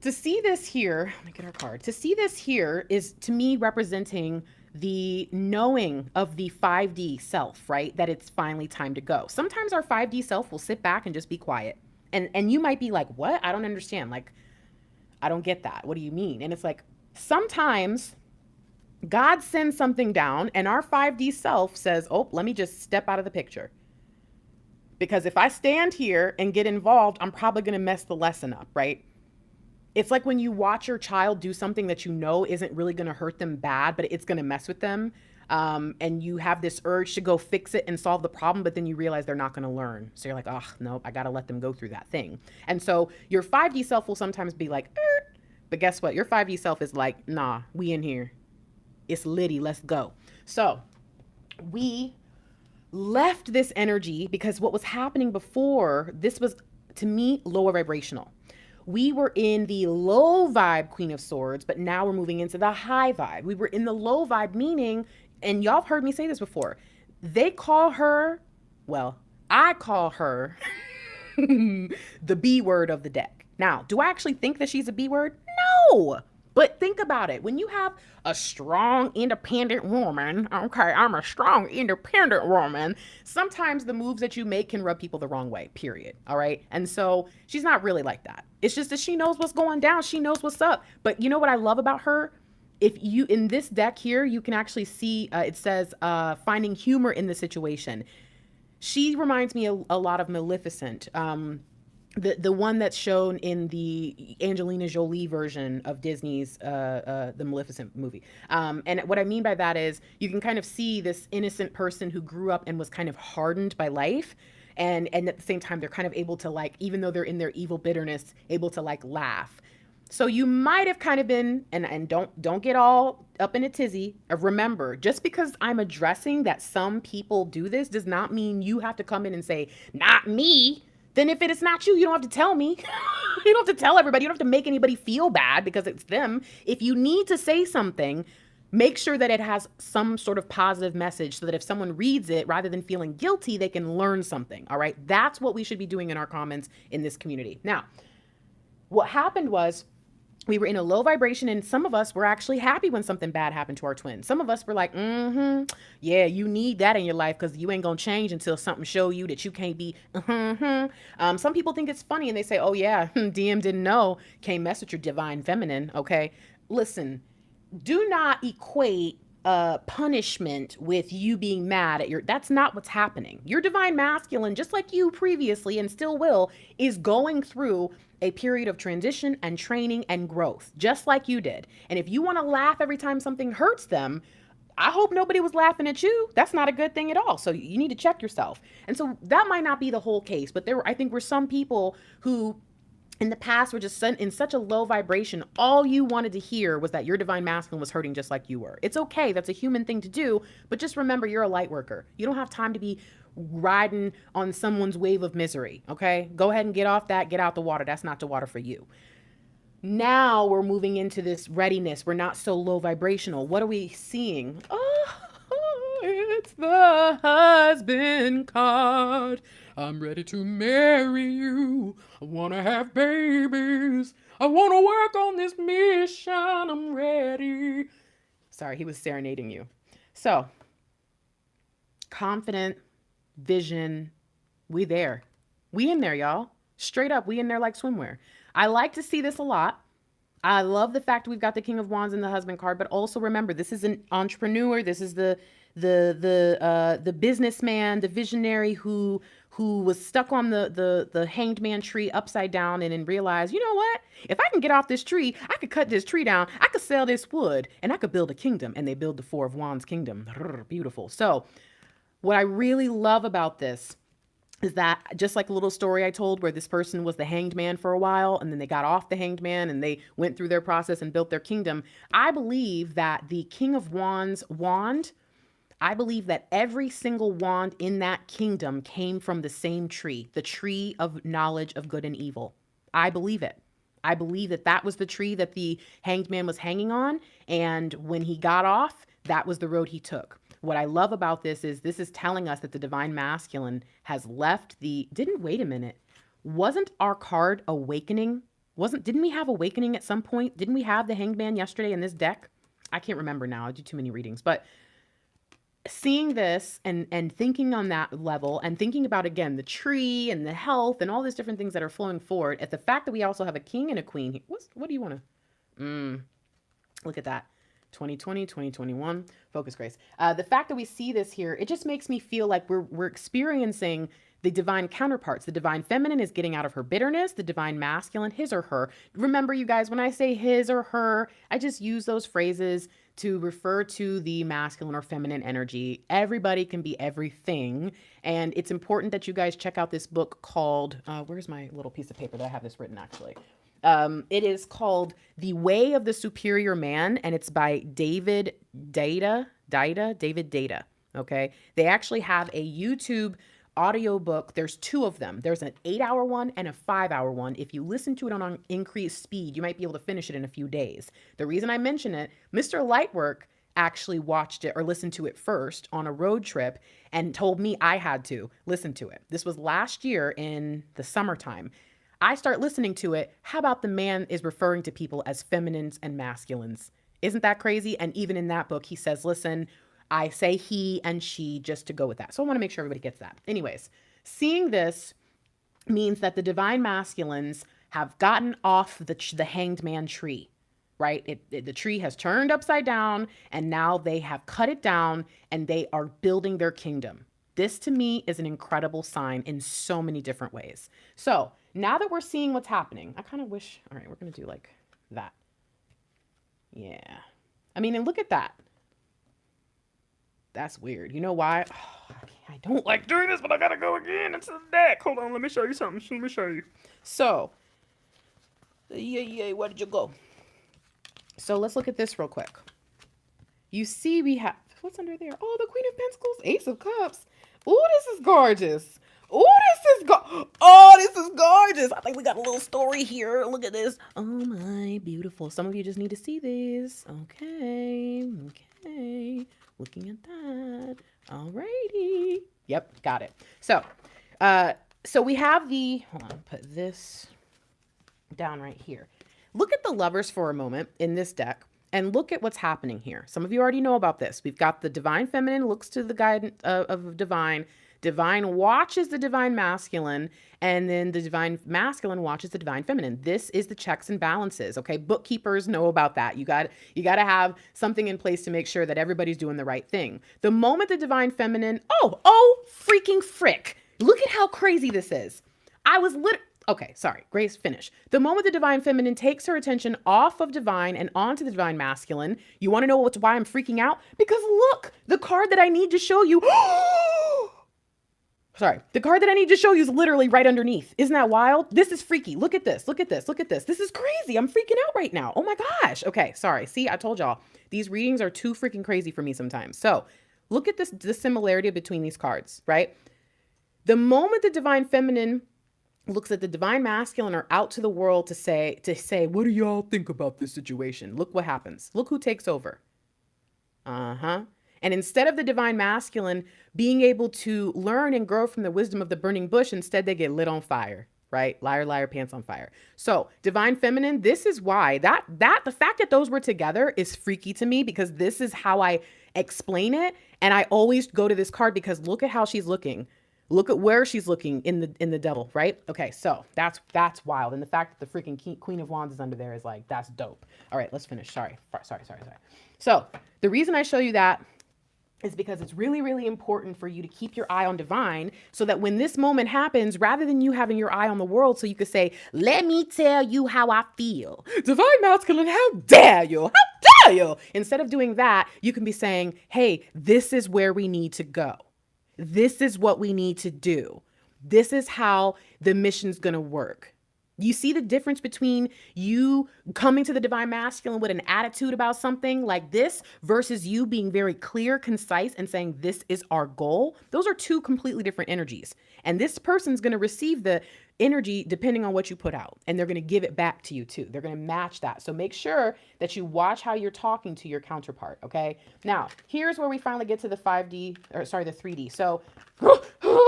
to see this here, let me get our card. To see this here is, to me, representing the knowing of the 5D self, right? That it's finally time to go. Sometimes our 5D self will sit back and just be quiet. And you might be like, what? I don't understand. Like, I don't get that. What do you mean? And it's like, sometimes God sends something down and our 5D self says, oh, let me just step out of the picture. Because if I stand here and get involved, I'm probably going to mess the lesson up, right? It's like when you watch your child do something that you know isn't really going to hurt them bad, but it's going to mess with them. And you have this urge to go fix it and solve the problem, but then you realize they're not going to learn. So you're like, oh, no, I got to let them go through that thing. And so your 5D self will sometimes be like, but guess what? Your 5D self is like, nah, we in here. It's litty. Let's go. So we left this energy because what was happening before this was, to me, lower vibrational. We were in the low vibe Queen of Swords, but now we're moving into the high vibe. We were in the low vibe, meaning, and y'all have heard me say this before, they call her, well, I call her the B word of the deck. Now, do I actually think that she's a B word? No. But think about it. When you have a strong, independent woman, okay, I'm a strong, independent woman, sometimes the moves that you make can rub people the wrong way, period. All right. And so she's not really like that. It's just that she knows what's going down. She knows what's up. But you know what I love about her? If you, in this deck here, you can actually see, it says finding humor in the situation. She reminds me a lot of Maleficent. The one that's shown in the Angelina Jolie version of Disney's the Maleficent movie. And what I mean by that is you can kind of see this innocent person who grew up and was kind of hardened by life. And at the same time, they're kind of able to, like, even though they're in their evil bitterness, able to like laugh. So you might have kind of been, and don't get all up in a tizzy. Remember, just because I'm addressing that some people do this does not mean you have to come in and say, not me. Then if it is not you, you don't have to tell me. You don't have to tell everybody. You don't have to make anybody feel bad because it's them. If you need to say something, make sure that it has some sort of positive message so that if someone reads it, rather than feeling guilty, they can learn something. All right. That's what we should be doing in our comments in this community. Now, what happened was, we were in a low vibration, and some of us were actually happy when something bad happened to our twin. Some of us were like, yeah, you need that in your life because you ain't gonna change until something show you that you can't be. Some people think it's funny and they say, oh yeah, DM didn't know. Can't mess with your divine feminine. Okay, listen, do not equate punishment with you being mad at your, that's not what's happening. Your divine masculine, just like you previously and still will, is going through a period of transition and training and growth, just like you did. And if you want to laugh every time something hurts them, I hope nobody was laughing at you. That's not a good thing at all. So you need to check yourself. And so that might not be the whole case, but I think were some people who in the past were just in such a low vibration. All you wanted to hear was that your divine masculine was hurting just like you were. It's okay. That's a human thing to do. But just remember, you're a light worker. You don't have time to be riding on someone's wave of misery. Okay. Go ahead and get off that. Get out the water. That's not the water for you. Now we're moving into this readiness. We're not so low vibrational. What are we seeing? Oh, it's the husband card. I'm ready to marry you. I want to have babies. I want to work on this mission. I'm ready. Sorry, he was serenading you. So, confident, vision, we there. We in there, y'all. Straight up, we in there like swimwear. I like to see this a lot. I love the fact we've got the King of Wands and the husband card, but also remember, this is an entrepreneur. This is the businessman, the visionary who was stuck on the hanged man tree upside down and then realized, you know what? If I can get off this tree, I could cut this tree down. I could sell this wood and I could build a kingdom. And they build the Four of Wands kingdom. Beautiful. So what I really love about this is that, just like a little story I told where this person was the hanged man for a while and then they got off the hanged man and they went through their process and built their kingdom. I believe that the King of Wands wand, I believe that every single wand in that kingdom came from the same tree, the tree of knowledge of good and evil. I believe it. I believe that that was the tree that the hanged man was hanging on. And when he got off, that was the road he took. What I love about this is telling us that the divine masculine has left wait a minute. Wasn't our card awakening? Didn't we have awakening at some point? Didn't we have the hanged man yesterday in this deck? I can't remember now. I do too many readings, but seeing this and thinking on that level and thinking about, again, the tree and the health and all these different things that are flowing forward, at the fact that we also have a king and a queen. What do you want to, look at that. 2020, 2021, focus, Grace. The fact that we see this here, it just makes me feel like we're experiencing the divine counterparts. The divine feminine is getting out of her bitterness, the divine masculine, his or her. Remember, you guys, when I say his or her, I just use those phrases to refer to the masculine or feminine energy. Everybody can be everything. And it's important that you guys check out this book called, where's my little piece of paper that I have this written actually? It is called The Way of the Superior Man, and it's by David Data. Okay. They actually have a YouTube audiobook. There's two of them. There's an 8-hour one and a 5-hour one. If you listen to it on increased speed, you might be able to finish it in a few days. The reason I mention it, Mr. Lightwork actually watched it or listened to it first on a road trip and told me I had to listen to it. This was last year in the summertime. I start listening to it. How about the man is referring to people as feminines and masculines? Isn't that crazy? And even in that book, he says, listen, I say he and she just to go with that. So I want to make sure everybody gets that. Anyways, seeing this means that the divine masculines have gotten off the hanged man tree, right? The tree has turned upside down and now they have cut it down and they are building their kingdom. This to me is an incredible sign in so many different ways. So now that we're seeing what's happening, I kind of wish, all right, we're going to do like that. Yeah. I mean, and look at that. That's weird. You know why? Oh, I don't like doing this, but I gotta go again into the deck. Hold on, let me show you something. Let me show you. So, where did you go? So let's look at this real quick. You see we have, what's under there? Oh, the Queen of Pentacles, Ace of Cups. Oh, this is gorgeous. Oh, this is gorgeous. I think we got a little story here. Look at this. Oh my, beautiful. Some of you just need to see these. Okay. Looking at that. Alrighty. Yep, got it. So we have hold on, put this down right here. Look at the lovers for a moment in this deck and look at what's happening here. Some of you already know about this. We've got the divine feminine looks to the guidance of divine. Divine watches the divine masculine, and then the divine masculine watches the divine feminine. This is the checks and balances. Okay. Bookkeepers know about that. You got to have something in place to make sure that everybody's doing the right thing. The moment the divine feminine, oh, freaking frick. Look at how crazy this is. Okay, sorry, Grace, finish. The moment the divine feminine takes her attention off of divine and onto the divine masculine, you want to know why I'm freaking out? Because look, the card that I need to show you. Sorry, the card that I need to show you is literally right underneath. Isn't that wild? This is freaky. Look at this. Look at this. Look at this. This is crazy. I'm freaking out right now. Oh my gosh. Okay, sorry. See, I told y'all, these readings are too freaking crazy for me sometimes. So look at this, the similarity between these cards, right? The moment the divine feminine looks at the divine masculine or out to the world to say, what do y'all think about this situation? Look what happens. Look who takes over. And instead of the divine masculine being able to learn and grow from the wisdom of the burning bush, instead they get lit on fire, right? Liar, liar, pants on fire. So divine feminine, this is why the fact that those were together is freaky to me because this is how I explain it. And I always go to this card because look at how she's looking. Look at where she's looking in the devil, right? Okay, so that's wild. And the fact that the freaking Queen of Wands is under there is like, that's dope. All right, let's finish. Sorry. So the reason I show you that is because it's really, really important for you to keep your eye on divine so that when this moment happens, rather than you having your eye on the world, so you could say, let me tell you how I feel. Divine masculine, how dare you? How dare you? Instead of doing that, you can be saying, hey, this is where we need to go. This is what we need to do. This is how the mission's going to work. You see the difference between you coming to the divine masculine with an attitude about something like this versus you being very clear, concise, and saying, this is our goal. Those are two completely different energies. And this person's going to receive the energy depending on what you put out. And they're going to give it back to you too. They're going to match that. So make sure that you watch how you're talking to your counterpart. Okay. Now, here's where we finally get to the 3D. So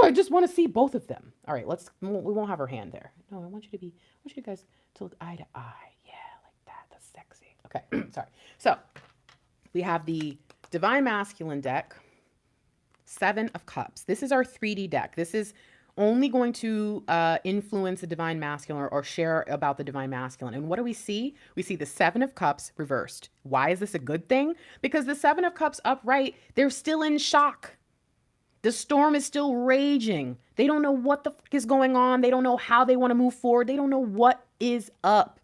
I just want to see both of them. All right, we won't have her hand there. No, I want you guys to look eye to eye. Yeah, like that. That's sexy. Okay. Sorry. So we have the divine masculine deck, 7 of Cups. This is our 3D deck. This is only going to influence the divine masculine or share about the divine masculine. And what do we see? We see the 7 of Cups reversed. Why is this a good thing? Because the 7 of Cups upright, they're still in shock. The storm is still raging. They don't know what the fuck is going on. They don't know how they want to move forward. They don't know what is up.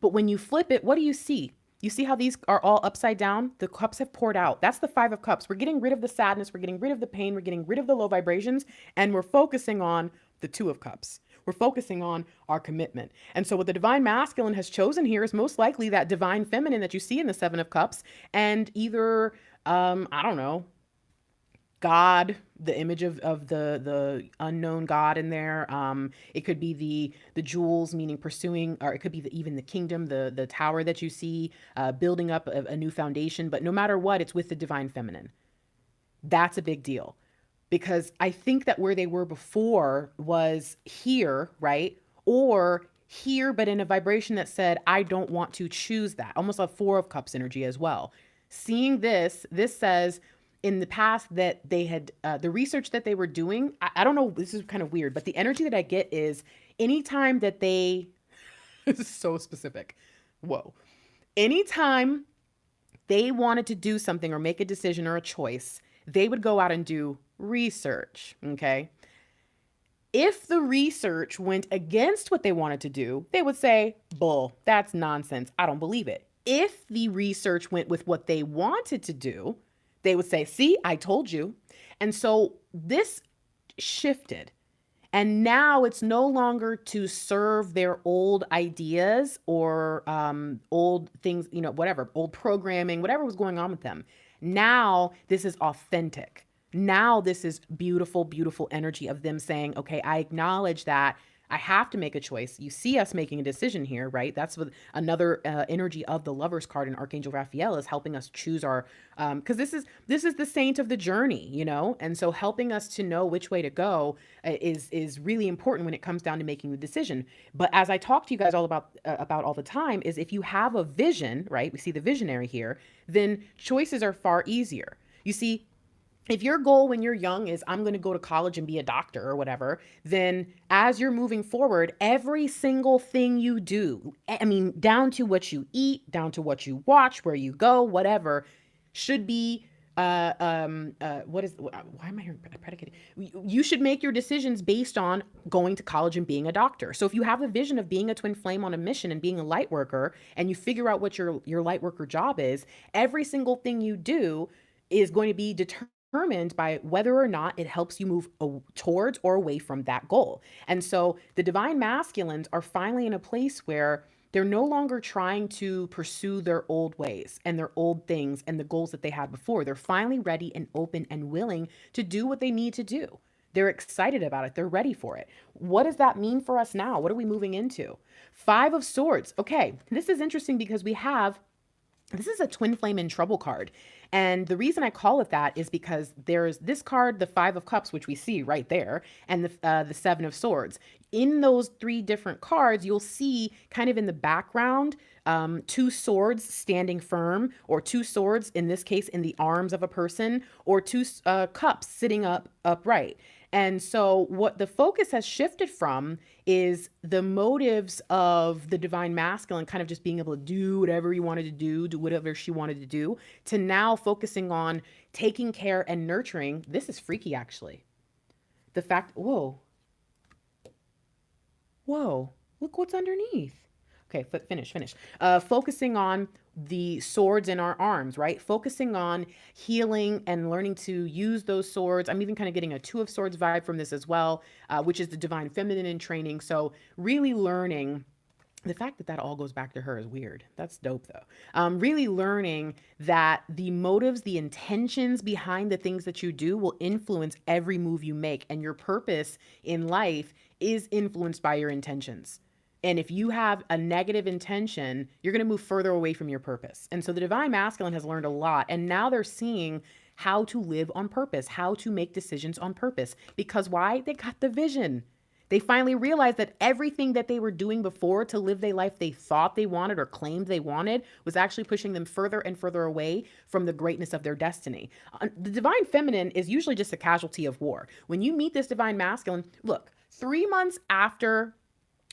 But when you flip it, what do you see? You see how these are all upside down? The cups have poured out. That's the 5 of Cups. We're getting rid of the sadness. We're getting rid of the pain. We're getting rid of the low vibrations. And we're focusing on the 2 of Cups. We're focusing on our commitment. And so what the divine masculine has chosen here is most likely that divine feminine that you see in the 7 of Cups. And either, I don't know, God, the image of the unknown God in there. It could be the jewels, meaning pursuing, or it could be even the kingdom, the tower that you see, building up a new foundation. But no matter what, it's with the divine feminine. That's a big deal because I think that where they were before was here, right? Or here, but in a vibration that said, I don't want to choose that. Almost a Four of Cups energy as well. Seeing this says in the past that they had the research that they were doing. I don't know, this is kind of weird, but the energy that I get is anytime that they, this is so specific. Whoa. Anytime they wanted to do something or make a decision or a choice, they would go out and do research. Okay. If the research went against what they wanted to do, they would say, bull, that's nonsense. I don't believe it. If the research went with what they wanted to do, they would say, see, I told you. And so this shifted. And now it's no longer to serve their old ideas or old things, whatever, old programming, whatever was going on with them. Now this is authentic. Now this is beautiful, beautiful energy of them saying, okay, I acknowledge that I have to make a choice. You see us making a decision here, right? That's what another energy of the Lover's card in Archangel Raphael is helping us choose our, because this is the saint of the journey, and so helping us to know which way to go is really important when it comes down to making the decision. But as I talk to you guys all about all the time, is if you have a vision, right? We see the visionary here, then choices are far easier. You see, if your goal when you're young is I'm going to go to college and be a doctor or whatever, then as you're moving forward, every single thing you do, I mean, down to what you eat, down to what you watch, where you go, whatever, should be, why am I here predicated? You should make your decisions based on going to college and being a doctor. So if you have a vision of being a twin flame on a mission and being a light worker, and you figure out what your light worker job is, every single thing you do is going to be determined by whether or not it helps you move towards or away from that goal. And so the divine masculines are finally in a place where they're no longer trying to pursue their old ways and their old things and the goals that they had before. They're finally ready and open and willing to do what they need to do. They're excited about it. They're ready for it. What does that mean for us now? What are we moving into? Five of Swords. Okay, this is interesting because this is a twin flame in trouble card. And the reason I call it that is because there's this card, the Five of Cups, which we see right there, and the Seven of Swords. In those three different cards, you'll see kind of in the background, two swords standing firm, or two swords, in this case, in the arms of a person, or two cups sitting upright. And so what the focus has shifted from is the motives of the divine masculine kind of just being able to do whatever he wanted to do whatever she wanted to do, to now focusing on taking care and nurturing. This is freaky, actually. The fact, whoa, look what's underneath. Okay, finish. Focusing on the swords in our arms, right? Focusing on healing and learning to use those swords. I'm even kind of getting a Two of Swords vibe from this as well, which is the divine feminine in training. So really learning. The fact that all goes back to her is weird. That's dope, though. Really learning that the motives, the intentions behind the things that you do will influence every move you make. And your purpose in life is influenced by your intentions. And if you have a negative intention, you're going to move further away from your purpose. And so the divine masculine has learned a lot. And now they're seeing how to live on purpose, how to make decisions on purpose. Because why? They got the vision. They finally realized that everything that they were doing before to live the life they thought they wanted or claimed they wanted was actually pushing them further and further away from the greatness of their destiny. The divine feminine is usually just a casualty of war. When you meet this divine masculine, look, 3 months after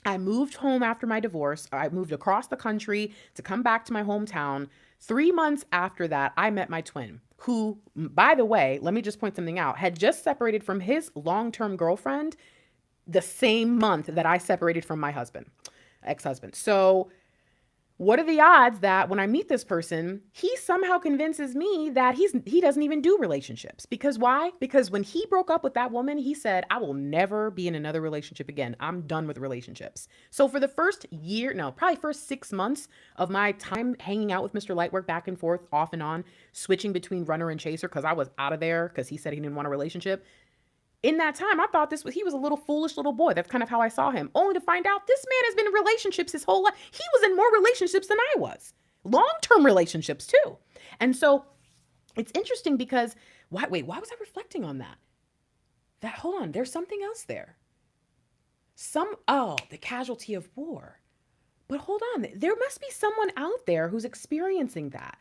I moved home after my divorce, I moved across the country to come back to my hometown. 3 months after that, I met my twin, who, by the way, let me just point something out, had just separated from his long-term girlfriend the same month that I separated from my ex-husband. So What are the odds that when I meet this person, he somehow convinces me that he doesn't even do relationships? Because why? Because when he broke up with that woman, he said, I will never be in another relationship again. I'm done with relationships. So for the first year, no, probably first 6 months of my time hanging out with Mr. Lightwork back and forth, off and on, switching between runner and chaser, because I was out of there because he said he didn't want a relationship. In that time, I thought he was a little foolish little boy. That's kind of how I saw him. Only to find out this man has been in relationships his whole life. He was in more relationships than I was. Long-term relationships too. And so it's interesting because why was I reflecting on that? Hold on, there's something else there. The casualty of war. But hold on, there must be someone out there who's experiencing that.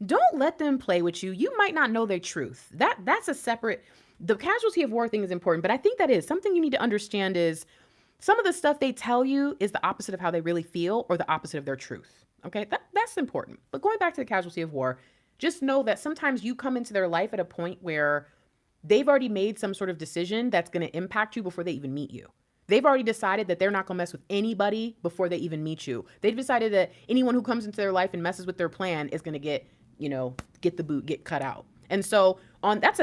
Don't let them play with you. You might not know their truth. That's a separate. The casualty of war thing is important, but I think that is something you need to understand is some of the stuff they tell you is the opposite of how they really feel or the opposite of their truth. Okay, that's important. But going back to the casualty of war, just know that sometimes you come into their life at a point where they've already made some sort of decision that's going to impact you before they even meet you. They've already decided that they're not going to mess with anybody before they even meet you. They've decided that anyone who comes into their life and messes with their plan is going to get the boot, get cut out. And so that's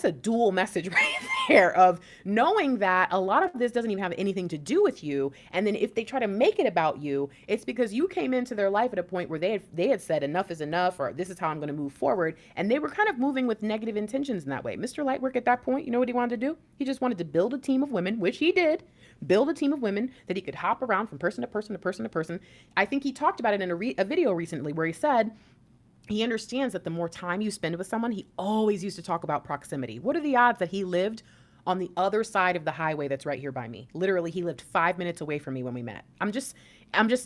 a dual message right there of knowing that a lot of this doesn't even have anything to do with you. And then if they try to make it about you, it's because you came into their life at a point where they had said enough is enough, or this is how I'm going to move forward. And they were kind of moving with negative intentions in that way. Mr. Lightwork at that point, you know what he wanted to do? He just wanted to build a team of women, which he did. Build a team of women that he could hop around from person to person to person to person. I think he talked about it in a video recently where he said, he understands that the more time you spend with someone, he always used to talk about proximity. What are the odds that he lived on the other side of the highway that's right here by me? Literally, he lived 5 minutes away from me when we met.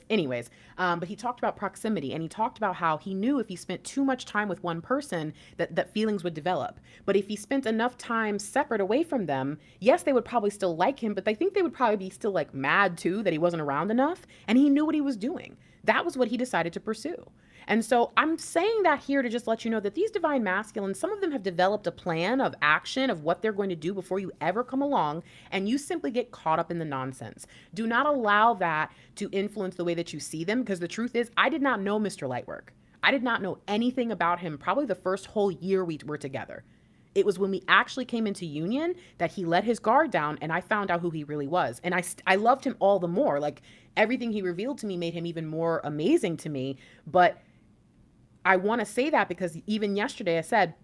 Anyways. But he talked about proximity, and he talked about how he knew if he spent too much time with one person that feelings would develop. But if he spent enough time separate away from them, yes, they would probably still like him, but I think they would probably be still like mad too that he wasn't around enough. And he knew what he was doing. That was what he decided to pursue. And so I'm saying that here to just let you know that these divine masculines, some of them have developed a plan of action of what they're going to do before you ever come along, and you simply get caught up in the nonsense. Do not allow that to influence the way that you see them, because the truth is, I did not know Mr. Lightwork. I did not know anything about him probably the first whole year we were together. It was when we actually came into union that he let his guard down and I found out who he really was. And I loved him all the more. Like, everything he revealed to me made him even more amazing to me. But I want to say that because even yesterday I said,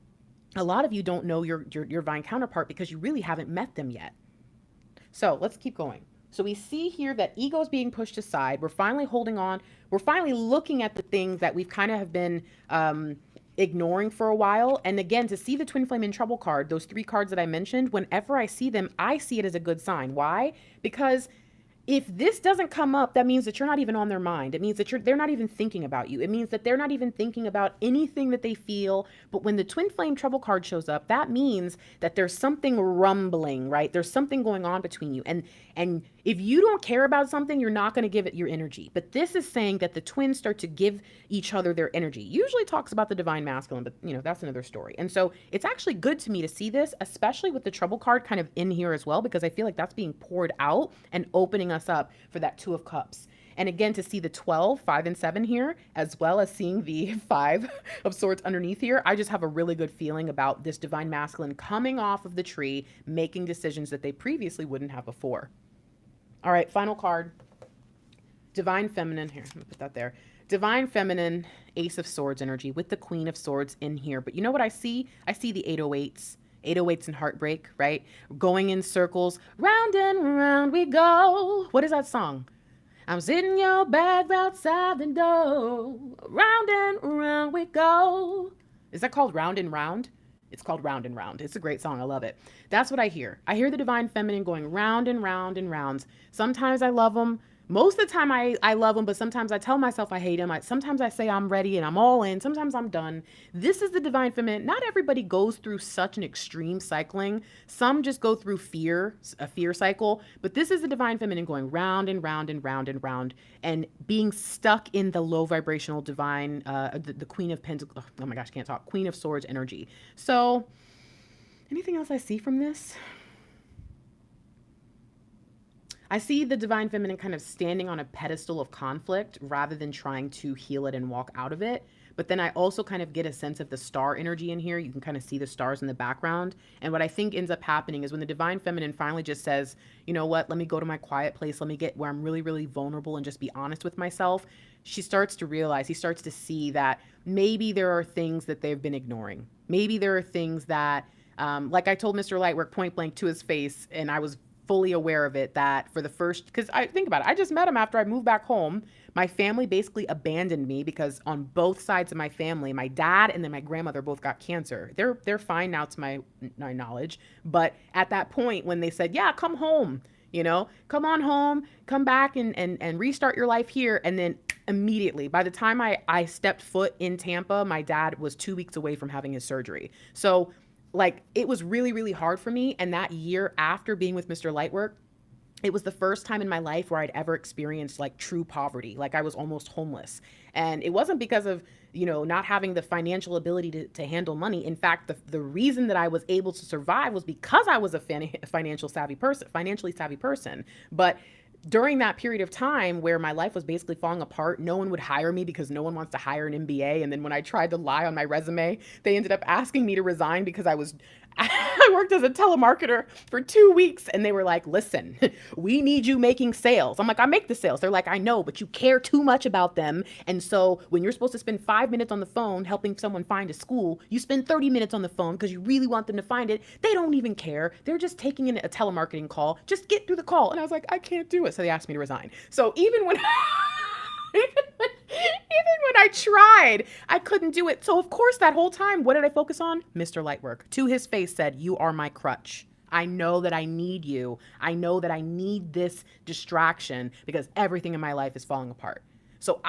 a lot of you don't know your divine counterpart because you really haven't met them yet. So let's keep going. So we see here that ego is being pushed aside. We're finally holding on. We're finally looking at the things that we've kind of have been ignoring for a while. And again, to see the twin flame in trouble card, those 3 cards that I mentioned, whenever I see them, I see it as a good sign. Why? Because if this doesn't come up, that means that you're not even on their mind. It means that they're not even thinking about you. It means that they're not even thinking about anything that they feel. But when the twin flame trouble card shows up, that means that there's something rumbling, right? There's something going on between you. And if you don't care about something, you're not going to give it your energy. But this is saying that the twins start to give each other their energy. Usually talks about the divine masculine, but that's another story. And so it's actually good to me to see this, especially with the trouble card kind of in here as well, because I feel like that's being poured out and opening us up for that 2 of Cups. And again, to see the 12, 5, and 7 here, as well as seeing the 5 of Swords underneath here, I just have a really good feeling about this divine masculine coming off of the tree, making decisions that they previously wouldn't have before. All right, final card. Divine feminine. Here, let me put that there. Divine feminine, Ace of Swords energy with the Queen of Swords in here. But you know what I see? I see the 808s. 808s and heartbreak, right? Going in circles. Round and round we go. What is that song? I'm sitting your bag outside the door. Round and round we go. Is that called Round and Round? It's called Round and Round. It's a great song. I love it. That's what I hear. I hear the divine feminine going round and round and rounds. Sometimes I love them. Most of the time I love them, but sometimes I tell myself I hate them. Sometimes I say I'm ready and I'm all in. Sometimes I'm done. This is the divine feminine. Not everybody goes through such an extreme cycling. Some just go through a fear cycle. But this is the divine feminine going round and round and round and round and being stuck in the low vibrational divine, the Queen of Pentacles. Oh my gosh, I can't talk. Queen of Swords energy. So anything else I see from this? I see the divine feminine kind of standing on a pedestal of conflict rather than trying to heal it and walk out of it. But then I also kind of get a sense of the star energy in here. You can kind of see the stars in the background. And what I think ends up happening is when the divine feminine finally just says, you know what, let me go to my quiet place. Let me get where I'm really, really vulnerable and just be honest with myself. She starts to realize, he starts to see that maybe there are things that they've been ignoring. Maybe there are things that, like I told Mr. Lightwork point blank to his face, and I was fully aware of it, that for the first, because I think about it, I just met him after I moved back home. My family basically abandoned me because on both sides of my family, my dad and then my grandmother both got cancer. They're fine now to my knowledge. But at that point when they said, yeah, come home, you know, come on home, come back and restart your life here. And then immediately, by the time I stepped foot in Tampa, my dad was 2 weeks away from having his surgery. So like, it was really, really hard for me. And that year after being with Mr. Lightwork, it was the first time in my life where I'd ever experienced like true poverty. Like I was almost homeless. And it wasn't because of, you know, not having the financial ability to handle money. In fact, the reason that I was able to survive was because I was a financially savvy person. But during that period of time where my life was basically falling apart, no one would hire me because no one wants to hire an MBA. And then when I tried to lie on my resume, they ended up asking me to resign because I worked as a telemarketer for 2 weeks and they were like, listen, we need you making sales. I'm like, I make the sales. They're like, I know, but you care too much about them. And so when you're supposed to spend 5 minutes on the phone helping someone find a school, you spend 30 minutes on the phone because you really want them to find it. They don't even care. They're just taking in a telemarketing call. Just get through the call. And I was like, I can't do it. So they asked me to resign. So even when even when I tried, I couldn't do it. So of course, that whole time, what did I focus on? Mr. Lightwork. To his face said, you are my crutch. I know that I need you. I know that I need this distraction because everything in my life is falling apart. So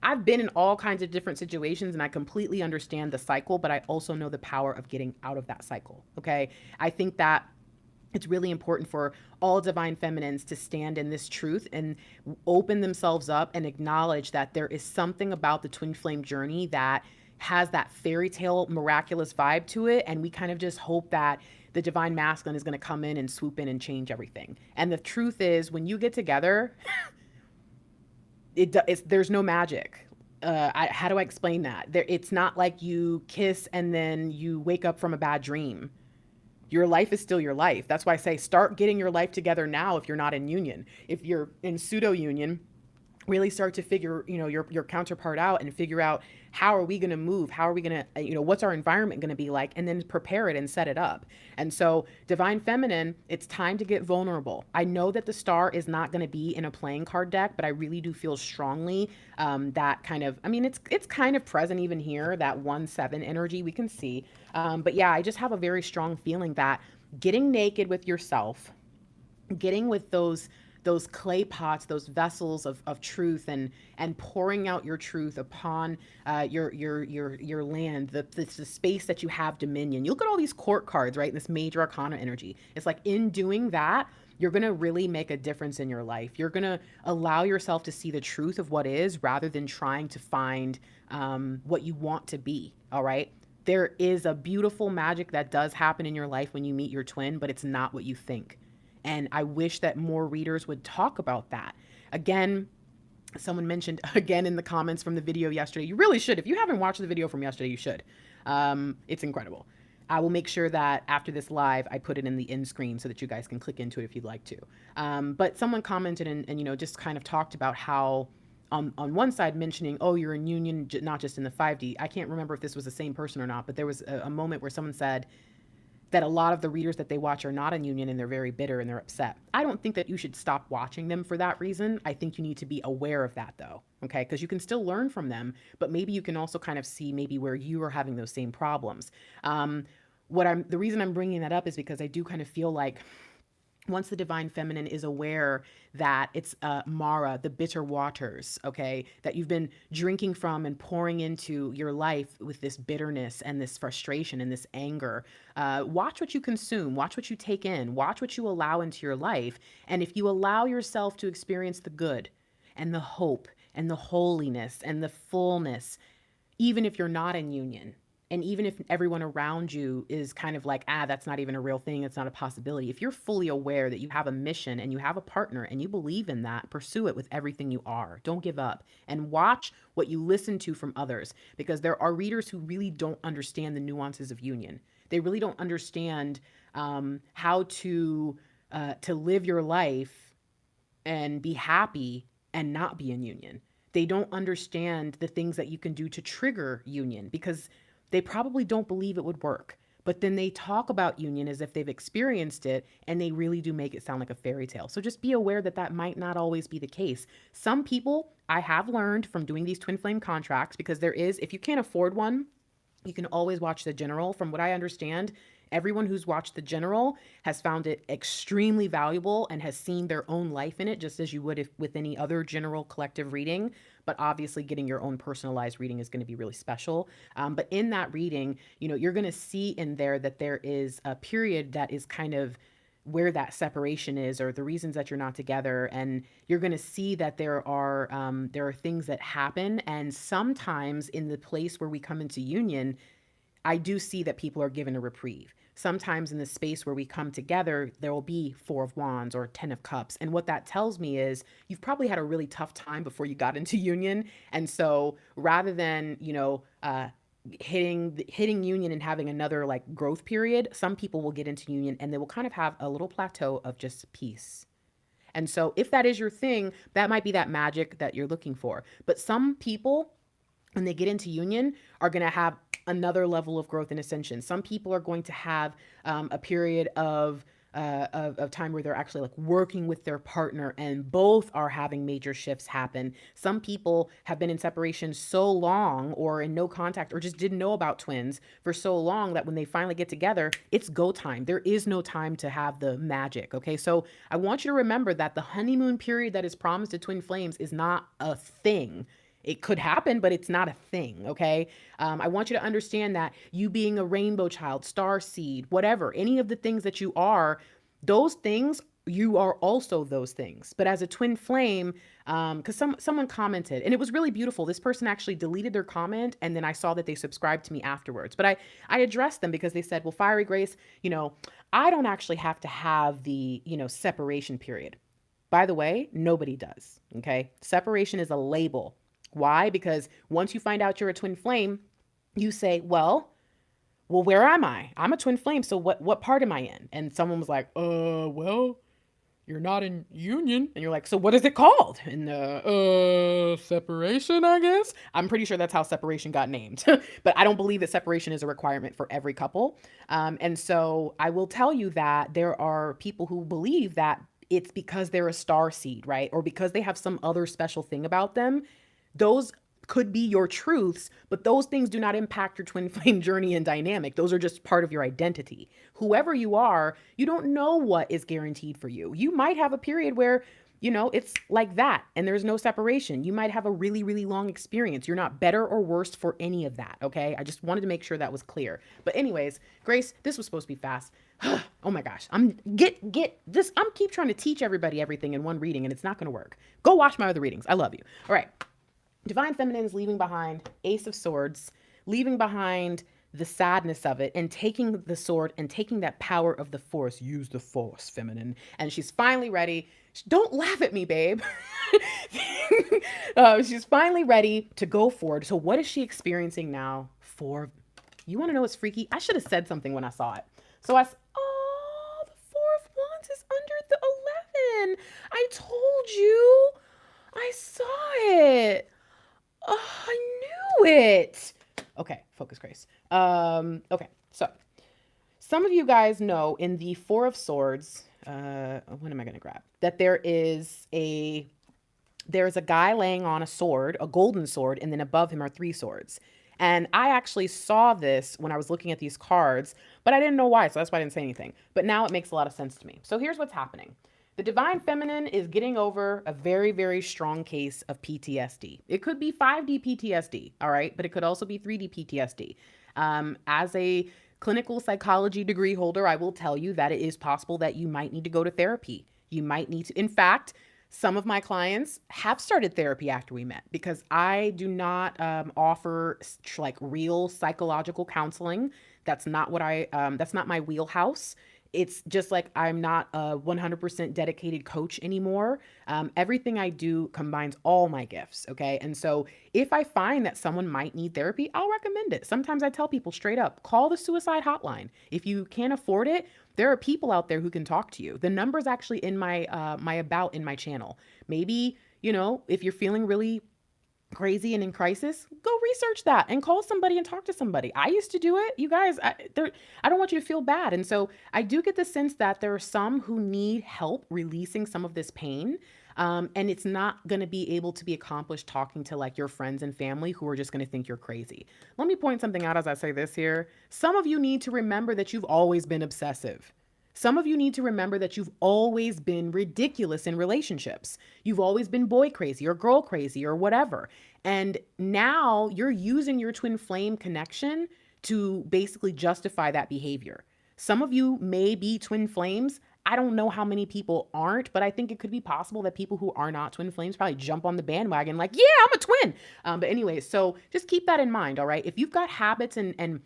I've been in all kinds of different situations and I completely understand the cycle, but I also know the power of getting out of that cycle. Okay. I think that it's really important for all divine feminines to stand in this truth and open themselves up and acknowledge that there is something about the twin flame journey that has that fairy tale miraculous vibe to it. And we kind of just hope that the divine masculine is going to come in and swoop in and change everything. And the truth is, when you get together, there's no magic. How do I explain that? It's not like you kiss and then you wake up from a bad dream. Your life is still your life. That's why I say start getting your life together now if you're not in union. If you're in pseudo union, really start to figure, your counterpart out and figure out how are we going to move? How are we going to, what's our environment going to be like? And then prepare it and set it up. And so divine feminine, it's time to get vulnerable. I know that the star is not going to be in a playing card deck, but I really do feel strongly that kind of, it's kind of present even here, that 1-7 energy we can see. But yeah, I just have a very strong feeling that getting naked with yourself, getting with those clay pots, those vessels of truth, and pouring out your truth upon your land, the space that you have dominion. You look at all these court cards, right? This major arcana energy. It's like in doing that, you're going to really make a difference in your life. You're going to allow yourself to see the truth of what is rather than trying to find what you want to be. All right. There is a beautiful magic that does happen in your life when you meet your twin, but it's not what you think. And I wish that more readers would talk about that. Again, someone mentioned again in the comments from the video yesterday, you really should. If you haven't watched the video from yesterday, you should. It's incredible. I will make sure that after this live, I put it in the end screen so that you guys can click into it if you'd like to. But someone commented and just kind of talked about how on one side mentioning, oh, you're in union, not just in the 5D. I can't remember if this was the same person or not, but there was a moment where someone said that a lot of the readers that they watch are not in union and they're very bitter and they're upset. I don't think that you should stop watching them for that reason. I think you need to be aware of that though, okay? Because you can still learn from them, but maybe you can also kind of see maybe where you are having those same problems. The reason I'm bringing that up is because I do kind of feel like once the divine feminine is aware that it's Mara, the bitter waters, okay, that you've been drinking from and pouring into your life with this bitterness and this frustration and this anger, watch what you consume, watch what you take in, watch what you allow into your life. And if you allow yourself to experience the good and the hope and the holiness and the fullness, even if you're not in union, And even if everyone around you is kind of like, that's not even a real thing, it's not a possibility. If you're fully aware that you have a mission and you have a partner and you believe in that, pursue it with everything you are. Don't give up. And watch what you listen to from others, because there are readers who really don't understand the nuances of union. They really don't understand how to live your life and be happy and not be in union. They don't understand the things that you can do to trigger union, because they probably don't believe it would work. But then they talk about union as if they've experienced it, and they really do make it sound like a fairy tale. So just be aware that that might not always be the case. Some people, I have learned from doing these twin flame contracts, because there is, if you can't afford one, you can always watch The General. From what I understand, everyone who's watched The General has found it extremely valuable and has seen their own life in it, just as you would if with any other general collective reading. But obviously getting your own personalized reading is going to be really special. But in that reading, you're going to see in there that there is a period that is kind of where that separation is, or the reasons that you're not together. And you're going to see that there are things that happen. And sometimes in the place where we come into union, I do see that people are given a reprieve. Sometimes in the space where we come together, there will be 4 of Wands or 10 of Cups. And what that tells me is you've probably had a really tough time before you got into union. And so rather than, hitting union and having another like growth period, some people will get into union and they will kind of have a little plateau of just peace. And so if that is your thing, that might be that magic that you're looking for. But some people, when they get into union, are going to have another level of growth and ascension. Some people are going to have a period of time where they're actually like working with their partner and both are having major shifts happen. Some people have been in separation so long, or in no contact, or just didn't know about twins for so long, that when they finally get together, it's go time. There is no time to have the magic. Okay. So I want you to remember that the honeymoon period that is promised to twin flames is not a thing. It could happen, but it's not a thing, okay? I want you to understand that you being a rainbow child, star seed, whatever, any of the things that you are, those things, you are also those things. But as a twin flame, because someone commented, and it was really beautiful. This person actually deleted their comment, and then I saw that they subscribed to me afterwards. But I addressed them because they said, well, Fiery Grace, I don't actually have to have the, separation period. By the way, nobody does, okay? Separation is a label. Why? Because once you find out you're a twin flame, you say, well, where am I? I'm a twin flame. So what part am I in? And someone was like, well, you're not in union. And you're like, so what is it called? And separation, I guess. I'm pretty sure that's how separation got named. But I don't believe that separation is a requirement for every couple. And so I will tell you that there are people who believe that it's because they're a star seed, right? Or because they have some other special thing about them. Those could be your truths, but those things do not impact your twin flame journey and dynamic. Those are just part of your identity. Whoever you are, you don't know what is guaranteed for you. You might have a period where, it's like that and there's no separation. You might have a really, really long experience. You're not better or worse for any of that, okay? I just wanted to make sure that was clear. But anyways, Grace, this was supposed to be fast. Oh my gosh, I'm keep trying to teach everybody everything in one reading and it's not going to work. Go watch my other readings. I love you. All right. Divine Feminine is leaving behind Ace of Swords, leaving behind the sadness of it and taking the sword and taking that power of the force. Use the force, feminine. And she's finally ready. Don't laugh at me, babe. She's finally ready to go forward. So what is she experiencing now? You want to know what's freaky? I should have said something when I saw it. So the 4 of Wands is under the 11. I told you. I saw it. Oh, I knew it. Okay, focus, Grace. Okay, so some of you guys know in the 4 of Swords, what am I going to grab? That there's a guy laying on a sword, a golden sword, and then above him are 3 swords. And I actually saw this when I was looking at these cards, but I didn't know why, so that's why I didn't say anything. But now it makes a lot of sense to me. So here's what's happening. The Divine Feminine is getting over a very, very strong case of PTSD. It could be 5D PTSD, all right? But it could also be 3D PTSD. As a clinical psychology degree holder, I will tell you that it is possible that you might need to go to therapy. You might need to, in fact, Some of my clients have started therapy after we met because I do not offer like real psychological counseling. That's not what that's not my wheelhouse. It's just like I'm not a 100% dedicated coach anymore. Everything I do combines all my gifts. Okay. And so if I find that someone might need therapy, I'll recommend it. Sometimes I tell people straight up, call the suicide hotline. If you can't afford it, there are people out there who can talk to you. The number's actually in my about in my channel. Maybe, if you're feeling really crazy and in crisis, go research that and call somebody and talk to somebody. I used to do it. You guys, I don't want you to feel bad. And so I do get the sense that there are some who need help releasing some of this pain. And it's not going to be able to be accomplished talking to like your friends and family who are just going to think you're crazy. Let me point something out as I say this here. Some of you need to remember that you've always been obsessive. Some of you need to remember that you've always been ridiculous in relationships. You've always been boy crazy or girl crazy or whatever. And now you're using your twin flame connection to basically justify that behavior. Some of you may be twin flames. I don't know how many people aren't, but I think it could be possible that people who are not twin flames probably jump on the bandwagon like, yeah, I'm a twin. But anyway, so just keep that in mind, all right? If you've got habits and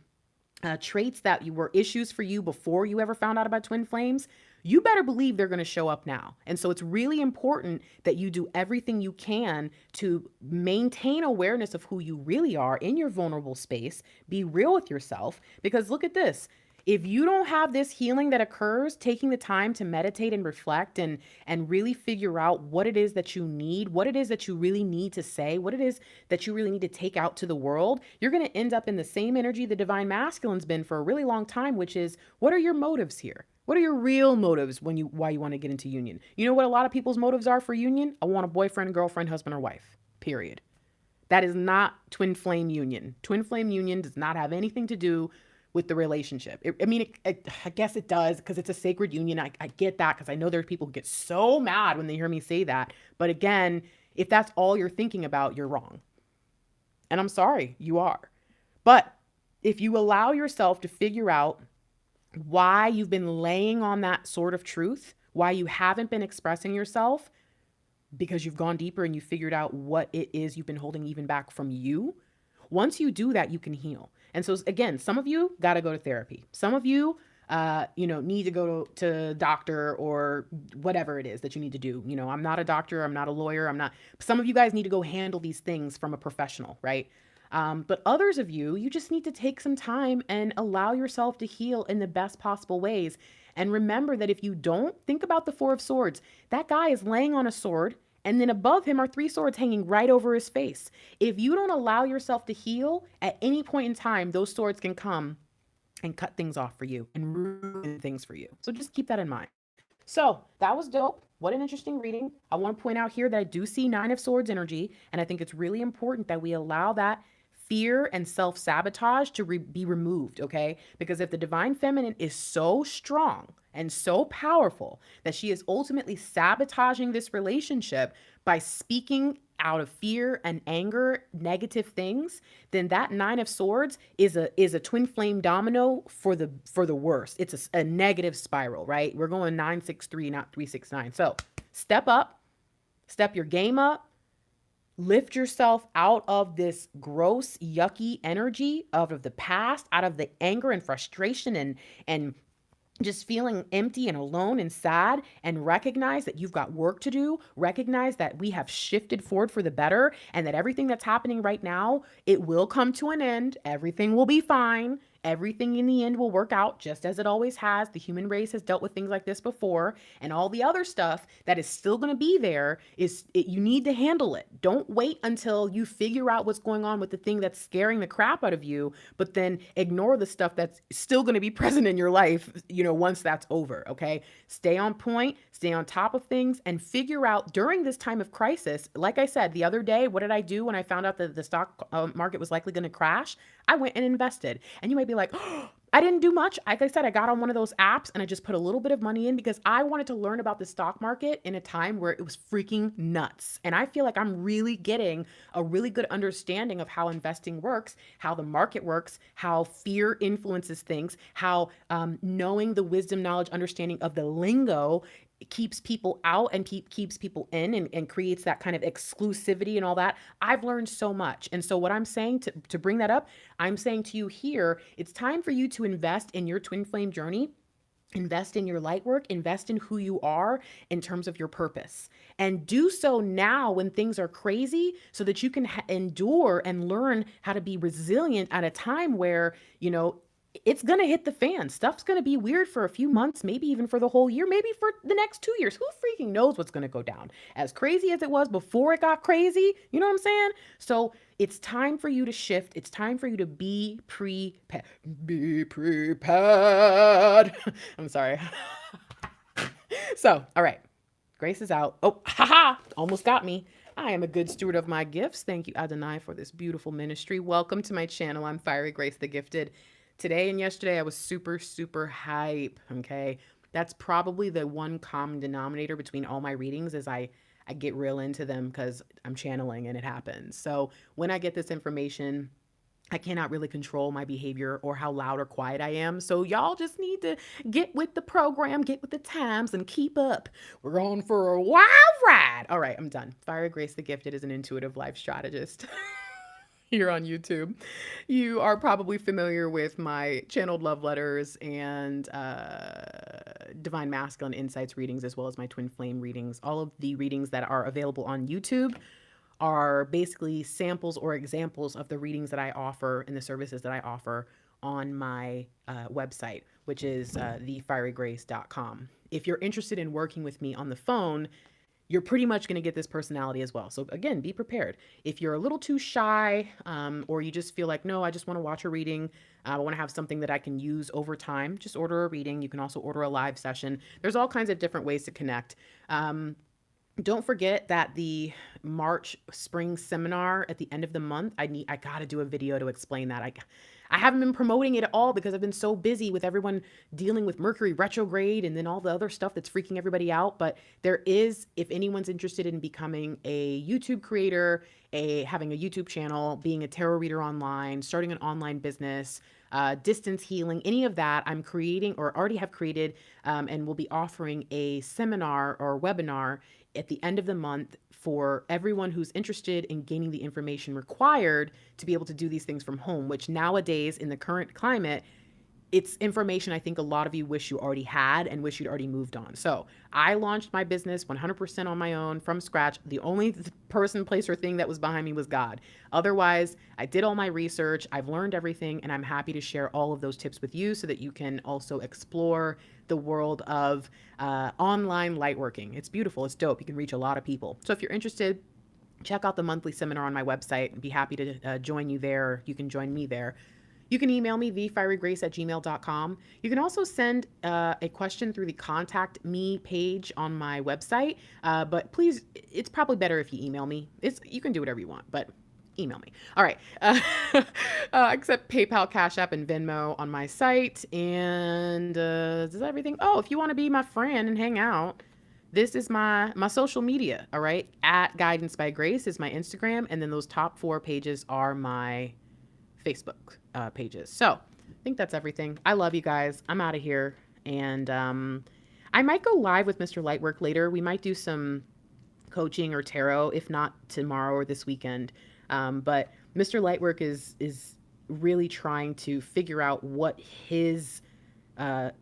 traits that were issues for you before you ever found out about twin flames, you better believe they're going to show up now. And so it's really important that you do everything you can to maintain awareness of who you really are in your vulnerable space. Be real with yourself, because look at this. If you don't have this healing that occurs, taking the time to meditate and reflect and really figure out what it is that you need, what it is that you really need to say, what it is that you really need to take out to the world, you're going to end up in the same energy the divine masculine's been for a really long time, which is, what are your motives here? What are your real motives why you want to get into union? You know what a lot of people's motives are for union? I want a boyfriend, girlfriend, husband, or wife. Period. That is not twin flame union. Twin flame union does not have anything to do with the relationship. I guess it does because it's a sacred union. I get that because I know there's people who get so mad when they hear me say that. But again, if that's all you're thinking about, you're wrong. And I'm sorry, you are. But if you allow yourself to figure out why you've been laying on that sort of truth, why you haven't been expressing yourself, because you've gone deeper and you figured out what it is you've been holding even back from you, once you do that, you can heal. And so again, some of you got to go to therapy. Some of you, need to go to doctor or whatever it is that you need to do. I'm not a doctor. I'm not a lawyer. Some of you guys need to go handle these things from a professional, right? But others of you, you just need to take some time and allow yourself to heal in the best possible ways. And remember that if you don't, think about the Four of Swords. That guy is laying on a sword, and then above him are three swords hanging right over his face. If you don't allow yourself to heal, at any point in time, those swords can come and cut things off for you and ruin things for you. So just keep that in mind. So that was dope. What an interesting reading. I want to point out here that I do see Nine of Swords energy, and I think it's really important that we allow that fear and self-sabotage to be removed, okay? Because if the divine feminine is so strong and so powerful that she is ultimately sabotaging this relationship by speaking out of fear and anger, negative things, then that Nine of Swords is a twin flame domino for the worst. It's a negative spiral, right? We're going 963, not 369. So step up, step your game up. Lift yourself out of this gross, yucky energy of the past, out of the anger and frustration and just feeling empty and alone and sad, and recognize that you've got work to do. Recognize that we have shifted forward for the better, and that everything that's happening right now, it will come to an end. Everything will be fine. Everything in the end will work out just as it always has. The human race has dealt with things like this before, and all the other stuff that is still going to be there you need to handle it. Don't wait until you figure out what's going on with the thing that's scaring the crap out of you, but then ignore the stuff that's still going to be present in your life, once that's over, okay? Stay on point, stay on top of things, and figure out during this time of crisis. Like I said, the other day, what did I do when I found out that the stock market was likely going to crash? I went and invested. And you might be like, oh, I didn't do much. Like I said, I got on one of those apps and I just put a little bit of money in because I wanted to learn about the stock market in a time where it was freaking nuts. And I feel like I'm really getting a really good understanding of how investing works, how the market works, how fear influences things, how knowing the wisdom, knowledge, understanding of the lingo keeps people out and keeps people in, and creates that kind of exclusivity and all that. I've learned so much. And so what I'm saying to bring that up, I'm saying to you here, it's time for you to invest in your twin flame journey. Invest in your light work, invest in who you are in terms of your purpose, and do so now when things are crazy so that you can endure and learn how to be resilient at a time where, it's going to hit the fan. Stuff's going to be weird for a few months, maybe even for the whole year, maybe for the next 2 years. Who freaking knows what's going to go down? As crazy as it was before it got crazy, you know what I'm saying? So it's time for you to shift. It's time for you to be prepared. Be prepared. I'm sorry. So, all right. Grace is out. Oh, haha, almost got me. I am a good steward of my gifts. Thank you, Adonai, for this beautiful ministry. Welcome to my channel. I'm Fiery Grace the Gifted. Today and yesterday, I was super, super hype, okay? That's probably the one common denominator between all my readings is I get real into them because I'm channeling and it happens. So when I get this information, I cannot really control my behavior or how loud or quiet I am. So y'all just need to get with the program, get with the times, and keep up. We're on for a wild ride. All right, I'm done. Fiery Grace the Gifted is an intuitive life strategist. Here on YouTube. You are probably familiar with my channeled love letters and divine masculine insights readings, as well as my twin flame readings. All of the readings that are available on YouTube are basically samples or examples of the readings that I offer and the services that I offer on my website, which is thefierygrace.com. If you're interested in working with me on the phone, you're pretty much going to get this personality as well. So again, be prepared. If you're a little too shy, or you just feel like, no, I just want to watch a reading, I want to have something that I can use over time, just order a reading. You can also order a live session. There's all kinds of different ways to connect. Don't forget that the March spring seminar at the end of the month, I got to do a video to explain that. I haven't been promoting it at all because I've been so busy with everyone dealing with Mercury retrograde and then all the other stuff that's freaking everybody out. But there is, if anyone's interested in becoming a YouTube creator, having a YouTube channel, being a tarot reader online, starting an online business, distance healing, any of that, I'm creating or already have created, and will be offering a seminar or webinar at the end of the month for everyone who's interested in gaining the information required to be able to do these things from home, which nowadays in the current climate, it's information I think a lot of you wish you already had and wish you'd already moved on. So I launched my business 100% on my own from scratch. The only person, place, or thing that was behind me was God. Otherwise, I did all my research. I've learned everything, and I'm happy to share all of those tips with you so that you can also explore the world of online light working. It's beautiful. It's dope. You can reach a lot of people. So if you're interested, check out the monthly seminar on my website and be happy to join you there. You can join me there. You can email me, thefierygrace@gmail.com. You can also send a question through the contact me page on my website. But please, it's probably better if you email me. You can do whatever you want, but email me. All right. Except PayPal, Cash App, and Venmo on my site. And is that everything? Oh, if you want to be my friend and hang out, this is my social media. All right. At Guidance by Grace is my Instagram. And then those top 4 pages are my Facebook pages. So I think that's everything. I love you guys. I'm out of here. And I might go live with Mr. Lightwork later. We might do some coaching or tarot, if not tomorrow or this weekend. But Mr. Lightwork is really trying to figure out what his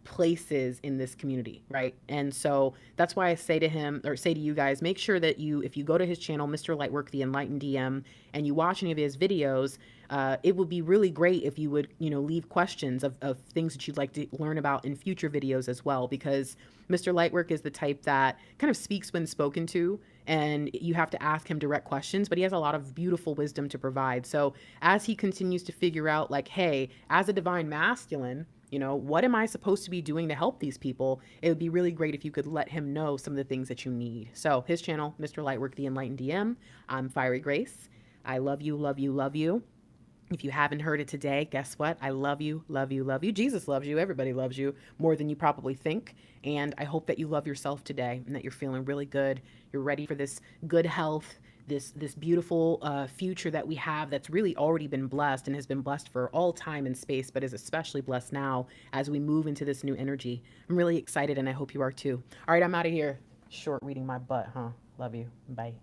place is in this community, right? And so that's why I say to him, or say to you guys, make sure that if you go to his channel, Mr. Lightwork, the enlighteneDM, and you watch any of his videos, it would be really great if you would, leave questions of things that you'd like to learn about in future videos as well, because Mr. Lightwork is the type that kind of speaks when spoken to, and you have to ask him direct questions, but he has a lot of beautiful wisdom to provide. So as he continues to figure out, like, hey, as a divine masculine, what am I supposed to be doing to help these people? It would be really great if you could let him know some of the things that you need. So his channel, Mr. Lightwork, the enlighteneDM. I'm Fiery Grace. I love you, love you, love you. If you haven't heard it today, guess what? I love you, love you, love you. Jesus loves you. Everybody loves you more than you probably think. And I hope that you love yourself today and that you're feeling really good. You're ready for this good health, this beautiful future that we have that's really already been blessed and has been blessed for all time and space, but is especially blessed now as we move into this new energy. I'm really excited, and I hope you are too. All right, I'm out of here. Short reading my butt, huh? Love you. Bye.